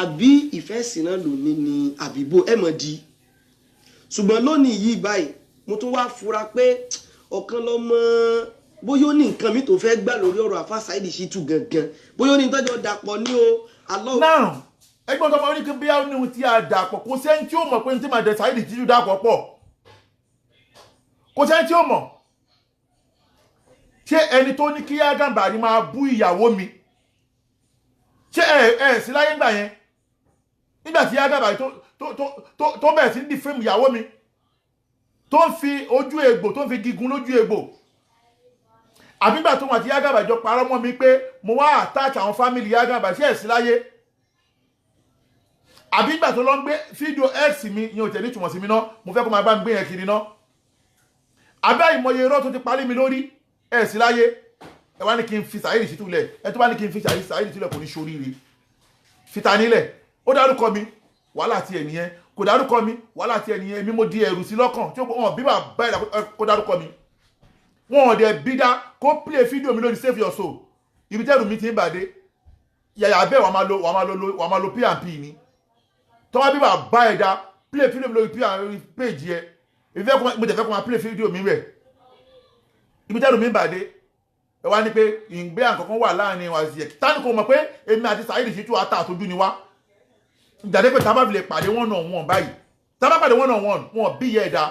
àbí ìfẹ́ sínú lónìí ni àbíbò ẹ̀ mọ̀ di ṣùgbọ́n lónìí yìí báyìí mo tún wá fura pé ọ̀kan lọ́mọ bóyá ó ní nǹkan mi tó fẹ́ gbà lórí ọ̀rọ̀ àfa Saheed Shittu gangan bóyá ó ní tọ́jọ́ dàpọ̀ ní o alọ́. náà ẹgbẹ́ tó máa ń rí kí bí a ní ohun tí a dàpọ̀ kò sẹ́ni tí ó mọ̀ pé ní tí màá dẹ Saheed Shittu dàpọ̀ pọ̀ kò sẹ́ni tí ó mọ̀ ṣé ẹni tó ní kí Gàmbàrí máa bú ìyàwó mi ṣé ẹ sí láyé ńgbà yẹn nígbà tí Gàmbàrí tó bẹ̀rẹ̀ sí ní fíìmù ìyàwó mi tó ń fi ojú egbò tó ń fi gígùn lójú egbò àbígbà tó wà tí Gàmbàrí jọ parọ́ mọ́ mi pé mo wá attack àwọn fámìlì Gàmbàrí sí ẹ̀sí láyé àbígbà tó lọ ń gbé fídíò x mi yẹn ò tẹ̀lé ìtumọ̀ sí mi ná mo fẹ́ kó máa bá mi gbé yẹn kiri ná abẹ́ ìmọye irọ́ tó ti parí mi lórí ẹ̀sí láyé ẹ wá ní kí n fi Saheed Shittu lẹ̀ ẹ tó bá ní kí n fi Saheed Shittu lẹ̀ kò ní ṣoríire fita nílẹ̀ ó dárúkọ mi wàhálà ti ẹ̀ nìyẹn kò dárúkọ mi wàhálà ti ẹ̀ nìyẹn èmi mo di ẹ̀rù sí lọ́kàn tí wọ́n bí bàbá ẹ̀ kó dárúkọ mi wọn ò dẹ̀ bí dá kó play fídíò mi lórí save your soul ibi tẹ́rù mi ti ń bàdé yàyà bẹ́ẹ̀ wà máa lo P&P ni tọ́wọ́ bí bàbá ẹ̀ dá play fídíò mi lórí page yẹ mo tẹ̀ fẹ́ kó máa play fídíò mi rẹ̀ ibi tẹ́rù mi ń bàdé ẹ wá ní pé ìgbé àkọ́kọ́ wà láàrin wa sí ẹ̀ tani kò mọ̀ pé èmi àti Saheed Shittu ata àtọ́jú ni wá ìdàdé pé tábà fi lè pàdé one on one báyìí tábà pàdé one on one wọn bí yẹ ẹ̀dá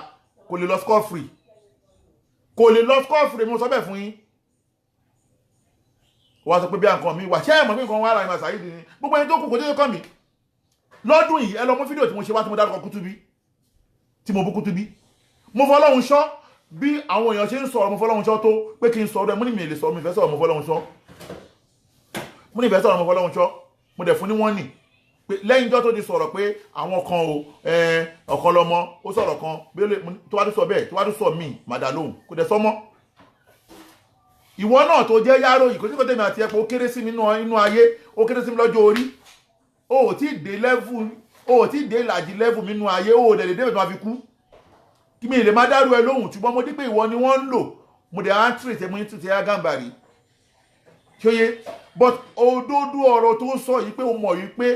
kò lè lọ score free mo sọ bẹ́ẹ̀ fún yín wọ́n sọ pé bí àǹkan mi wà ṣé ẹ̀mọ̀ pé nǹkan wà láàrin wa Saheed ni gbogbo ẹni tó kù kò tó kọ́ mi lọ́dún yìí ẹ lọ mú fídíò tí mo ṣe wá tí mo dárúkọ Kutubi tí mo bú Kutubi mo fọlọ́hun ṣọ́ bí àwọn èèyàn ṣe ń sọ̀rọ̀ mo fọlọ́hun ṣọ́ tó pé kí n sọ̀rọ̀ ẹ mú ní mi lè sọ̀rọ̀ mi fẹ́ sọ̀rọ̀ mo fọlọ́hun ṣọ́ mo dẹ̀ fún ní wọ́n nì pé lẹ́yìn ìjọ́ tó ti sọ̀rọ̀ pé àwọn kan o ọ̀kan lọ́mọ ó sọ̀rọ̀ kan bí tó wá tó sọ bẹ́ẹ̀ tó wá tó sọ míì màdà lóhùn kò dẹ̀ sọmọ́ ìwọ náà tó jẹ́ yáró yìí kò sí kò tẹ̀mí àti ẹ̀pọ̀ ó kéré sí mi nínú ayé ó kéré sí mi lọ́jọ́ orí o ò tí ì dé ìlàjì level nínú ayé o ò dẹ̀ lè débẹ̀ tó máa fi kú kí mi lè má dárú ẹ lóhùn ṣùgbọ́n mo dí pé ìwọ ni wọ́n ń lò mo dẹ̀ á ń tìrì tẹ́ mo ní tìrì tẹ́ Gàmbàrí ṣóyé but òdodo ọ̀rọ̀ tó sọ yìí pé o mọ̀ yìí pé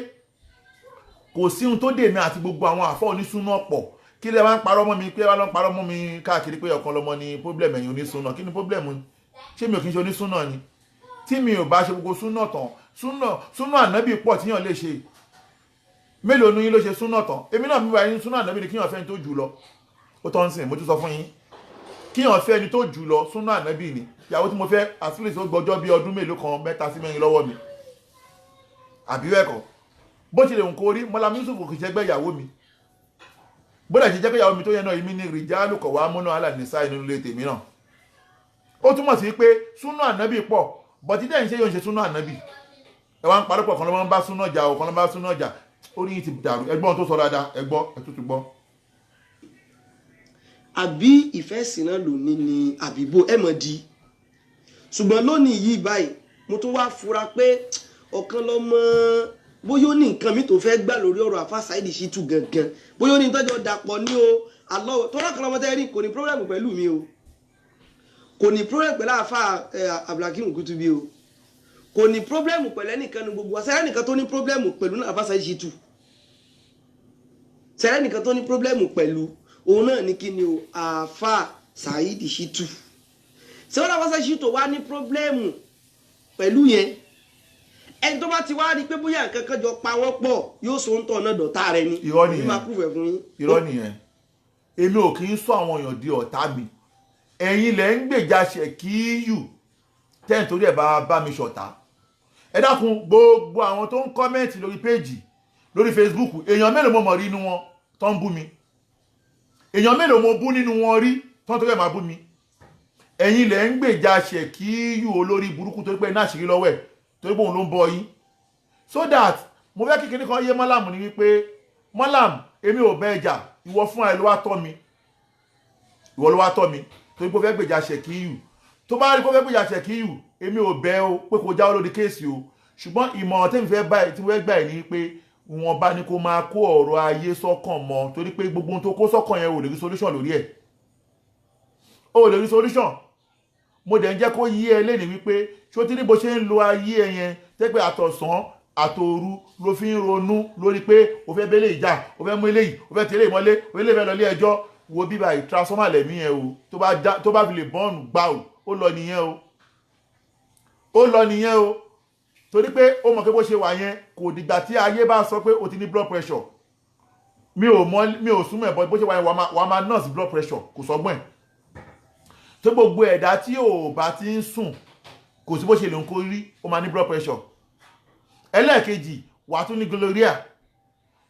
kò sí ohun tó dè mí àti gbogbo àwọn àfọ́ onísúná pọ̀ kí lẹ máa ń parọ́ mọ́ mi pé wọ́n lọ́ ń parọ́ mọ́ mi káàkiri pé ọ̀kan lọ́mọ ni problem ẹ̀yìn onísúná kí ni problem ṣé mi ò kí n ṣe onísúnà ni tí mi ò bá ṣe gbogbo súnà tán súnà ànábì pọ̀ tíyàn lè ṣe mélòó nu yín ló ṣe súnà tán èmi náà mi wà ní súnà ànábì ni kíyàn fẹ́ ẹni tó jù lọ ó tọ́ ń sìn mo tún sọ fún yín kíyàn fẹ́ ẹni tó jù lọ súnà ànábì ni ìyàwó tí mo fẹ́ àtúnlẹ̀sì ó gbọ́jọ́ bí ọdún mélòó kan 3 sí 4 lọ́wọ́ mi àbí bẹ́ẹ̀ kọ́ bó ti lè ń kó rí Mọ́lá Yusuf kò ṣe gbẹ́ ìyàwó mi bódà ṣe jẹ́ pé ìyàwó mi tó yẹn náà èmi ní rìjálù kọ̀ wá múná alàníṣà inú ilé tèmi náà ó túmọ̀ sí pé súnà ànábì pọ̀ bọ̀tí dẹ́yìn ṣe yóò ṣe súnà ànábì ẹ wá ń parọ́pọ̀ kan ló máa ń bá súnà jà ò kan ló bá súnà jà orí yìí ti dàrú ẹgbọ́n tó sọ dáadáa ẹgbọ́ ẹtútù gbọ́. àbí ìfẹ́ sínú lónìí ni àbíbò ẹ mọ̀ di ṣùgbọ́n lónìí yìí báyìí mo tún wá fura pé ọ̀kan lọ́mọ bóyá ó ní nǹkan mi tó fẹ́ gbà lórí ọ̀rọ̀ àfa Saheed Shittu gangan bóyá ó ní tọ́jọ́ dàpọ̀ ní o àlọ́ tọ́lá kan lọ́mọ tẹ́ rí kò ní pírọ́blẹ̀mù pẹ̀lú mi o kò ní pírọ́blẹ̀mù pẹ̀lú àfa Abdulhakeem Kutubi o kò ní pírọ́blẹ̀mù pẹ̀lú ẹnìkan ní gbogbo àṣẹ ẹnìkan tó ní pírọ́blẹ̀mù pẹ̀lú àfa Saheed Shittu ṣẹlẹ̀ nìkan tó ní pírọ́blẹ̀mù pẹ̀lú òun náà ní kí ni o àfa Saheed Shittu ṣé wọ́n àfa Saheed Shittu wá ní pírọ́blẹ̀mù pẹ̀lú yẹn ẹni tó bá ti wá rí pé bóyá nǹkan kan jọ pa wọ́n pọ̀ yóò so ń tọ̀ náà dọ̀tá rẹ ni irọ́ nìyẹn máa kúfẹ̀ fún yín. irọ́ nìyẹn èmi ò kì í sọ àwọn èèyàn di ọ̀tá mi ẹ̀yin lẹ̀ ń gbèjà Ṣèkíyù tẹ́yìn torí ẹ̀ bá mi ṣọ̀tá ẹ dákun gbogbo àwọn tó ń kọ́mẹ́ǹtì lórí péjì lórí Facebook èèyàn mélòó mo mọ̀ rí inú wọn tó ń bú mi èèyàn mélòó mo bú nínú wọn rí tó ń torí ẹ̀ máa bú mi ẹ̀yin lẹ̀ ń gbèjà Ṣèkíyù olórí burúkú torí pé iná àṣírí lọ́wọ́ ẹ̀ torí pé òun ló ń bọ yín so that mo fẹ́ kíkiri kan yé Mọ́làm ní wípé Mọ́làm èmi ò bẹ ẹjà ìwọ fún ẹ ló wá tọ́ mi ìwọ ló wá tọ́ mi torí pé ó fẹ́ gbèjà Ṣèkíyù tó bá rí pé ó fẹ́ gbèjà Ṣèkíyù èmi ò bẹ o pé kò jáwọ́ lórí kéèsì o ṣùgbọ́n ìmọ̀ràn tẹ́mi fẹ́ báyìí tí mo fẹ́ gbà ẹ̀ ní pé wọn bá ní kó máa kó ọ̀rọ̀ ayé sọ́kàn mọ́ torí pé gbogbo ohun tó kó sọ́kàn yẹn ò lè rí solution lórí ẹ̀ ò lè rí solution mo dẹ̀ ń jẹ́ kó yí ẹ léni wípé ṣó tí ní bó ṣe ń lo ayé ẹ yẹn tẹ́gbẹ́ àtọ̀sán àtòru ló fi ń ronú lórí pé o fẹ́ bẹ́lẹ̀ ìjà o fẹ́ mú eléyìí o fẹ́ tẹ́lẹ̀ ìmọ́lé o fẹ́ lè lọ ilé ẹjọ́ wo bíbá ìtransformer lẹ̀mí yẹn o tó bá fi lè bọ́ọ̀nù gbà ó lọ nìyẹn o ó lọ nìyẹn o torí pé ó mọ̀ pé bó ṣe wà yẹn kò dìgbà tí ayé bá sọ pé o ti ní blood pressure mi ò súnmọ́ ẹ̀ bó ṣe wà yẹn wà á máa nurse blood pressure kò sọgbọ́n ẹ̀ tó gbogbo ẹ̀dá tí ò bá ti ń sùn kò sí bó ṣe lè ń kó rí ó máa ní blood pressure ẹlẹ́ẹ̀kejì wà tún ní gonorrhea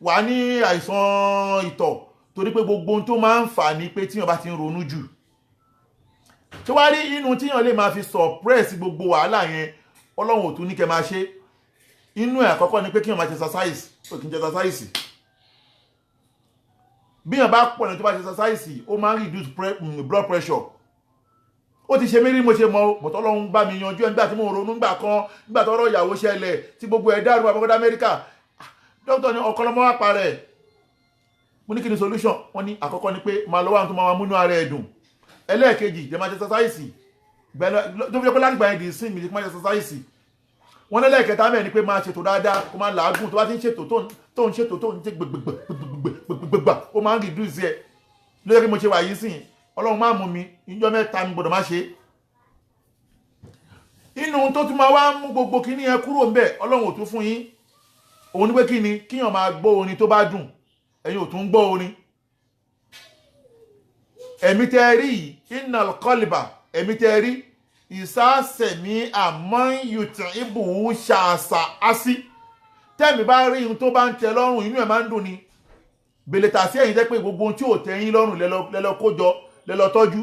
wà ní àìsàn ìtọ̀ torí pé gbogbo ohun tó máa ń fà ní pé tíyàn bá ti ń ronú jù tí wá rí inú tíyàn lè máa fi suppress gbogbo wàhálà yẹn Ọlọ́run ò tún ní kẹ́ máa ṣe inú ẹ̀ àkọ́kọ́ ni pé kíyàn máa ṣe exercise ó kì í ṣe exercise bíyàn bá pọ̀ ní tó bá ṣe exercise ó máa ń reduce blood pressure ó ti ṣe mí rí mo ṣe mọ bọ̀tọ́ Ọlọ́run bá mi yanjú ẹ̀ nígbà tí mo ronú nígbà kan nígbà tó ọ̀rọ̀ ìyàwó ṣẹlẹ̀ tí gbogbo ẹ̀ dàrú àbọ̀kọ́dá Amẹ́ríkà dókítà ní ọkọlọmọ wà parẹ́ mo ní kí ni solution wọ́n ní àkọ́kọ́ ni pé máa lọ́wọ́ àwọn tó máa múnú ara ẹ̀ dùn ẹlẹ́ẹ̀kejì jẹ́ máa ṣe exercise tó fi jẹ́ pé láti gbà yẹn di sí mi máa ṣe exercise wọ́n ní ẹlẹ́ẹ̀kẹta mẹ́rin ni pé máa ṣètò dáadáa kó máa làágùn tó bá ti ń ṣètò tó ń ṣètò tó ń ṣe gbẹgbẹgbẹgbẹgbẹgbà ó máa ń reduce ẹ̀ lóye kí mo ṣe wà yìí sìn Ọlọ́run máa mú mi ìjọ mẹ́ta mi gbọ́dọ̀ má ṣe inú tó tún máa wá mú gbogbo kíní ẹ kúrò ń bẹ̀ Ọlọ́run ò tún fún yín òun ní pé kí ni kíyàn máa gbọ́ orin tó bá dùn ẹ̀yin ò tún gbọ́ orin ẹ̀mí tẹ́ rí innal qalba ẹ̀mí tẹ́ rí ìsásẹ̀mí àmọ́ yùtàn ibù ṣàṣà ásí tẹ́mi bá rí ohun tó bá ń tẹ́ lọ́rùn inú ẹ̀ máa ń dùn ni bèlètà sí ẹ̀yin jẹ́ pé gbogbo ohun tí ò tẹ́yìn lọ́rùn lẹ́lọ kójọ lẹ́lọ tọ́jú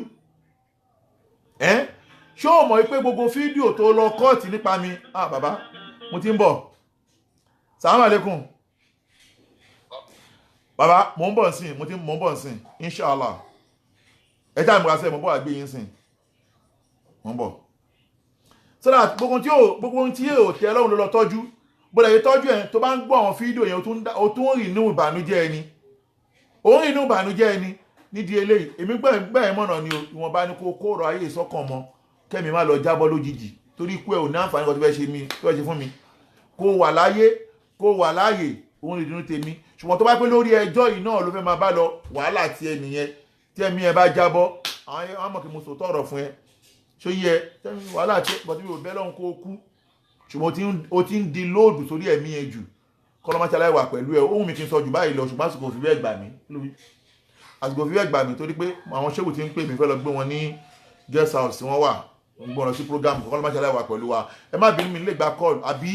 ṣé o mọ̀ pé gbogbo fídíò tó lọ kọ́ọ̀tì nípa mi bàbá mo ti ń bọ̀ sàlámù àlékún bàbá mo ń bọ̀ sí mo ń bọ̀ sí inṣàlá ẹjá ìmúra sẹ́yìn mo bọ̀ àgbé yín sìn mo ń bọ̀ sọ́dà gbogbo ohun tí yóò tẹ́ lọ́rùn lọ tọ́jú bọ́dà yìí tọ́jú ẹ̀ tó bá ń gbọ́ àwọn fídíò yẹn o tún rìn inú ìbànújẹ́ ẹni òun inú ìbànújẹ́ ẹni nídìí eléyìí èmi gbẹ̀yìn mọ̀nà ni ìwọ̀nba ni kó ọ̀rọ̀ ayé ìsọ́kàn mọ́ kẹ́mi má lọ jábọ́ lójijì torí ikú ẹ̀ ò ní àǹfààní kan tó fẹ́ ṣe fún mi kó wà láàyè òun lè dúró tèmi ṣùgbọ́n tó bá pé lórí ẹjọ́ yìí náà ló fẹ́ máa bá lọ wàhálà tí ẹ nìyẹn tí ẹ̀mí ẹ bá jábọ́ àwọn mọ̀ kí mo sòótọ́ ọ̀rọ̀ fún ẹ ṣó yẹ wàhálà tí bọ́tí mi ò bẹ́ lọ́hùn kó kú ṣùgbọ́n ó ti ń di lóòdù sórí ẹ̀mí yẹn jù kọ́lọ́mọ́tì aláìwà pẹ̀lú ẹ̀ ohun mi kì í sọ jù báyìí lọ ṣùgbọ́n àsìkò òfin bẹ́ẹ̀ gbà mí àsìkò òfin bẹ́ẹ̀ gbà mí torí pé àwọn ṣéwù ti ń pè mí fẹ́ lọ gbé wọn ní guest house tí wọ́n wà ń gbọ́n sí program kọ́lọ́mọ́tì aláìwà pẹ̀lú wa ẹ má bínú mi lè gba call àbí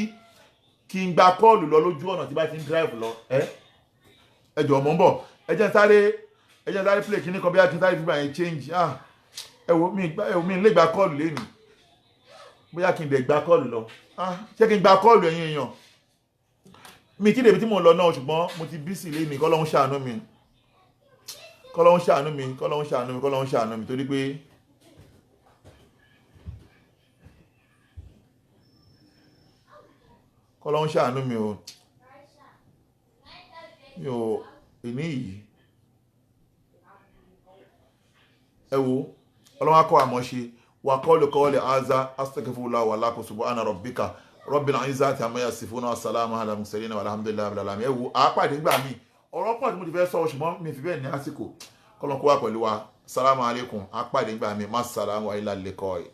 kí n gba call lọ lójú ọ̀nà tí bá ti ń drive lọ ẹ jọ̀ọ́ mò ń bọ̀ ẹ jẹ́ n sáré play kíní kan bí a ti ń sáré fífa yẹn change ẹ wo mi lè gba call lẹ́nu bóyá kí n dẹ̀ gba call lọ ṣé kí n gba call ẹ̀yin èèyàn mi kí débi tí mò ń lọ náà ṣùgbọ́n mo ti bísí lé mi kọ́lọ́hún ṣàánú mi kọ́lọ́hún ṣàánú mi kọ́lọ́hún ṣàánú mi kọ́lọ́hún ṣàánú mi torí pé kọ́lọ́hún ṣàánú mi ò ìní yìí ẹ wo ọlọ́wọ́ akọ́ àmọ́ ṣe wà kọ́ọ̀lù kọ́ọ̀lù aza astaghfirullah wa lakum subhana rabbika rabbil izzati amma yasifuna wa salamun ala mursalin walhamdulillahi rabbil alamin ẹ wo àápàdé ńgbà mi ọ̀rọ̀ pọ̀ tí mo ti fẹ́ sọ ṣùgbọ́n mi fi bẹ́ẹ̀ ní àsìkò kọ́lọ́kọ́ wà pẹ̀lú wa salamu alaikum àápàdé ńgbà mi má salamu wa ilal liqa'i.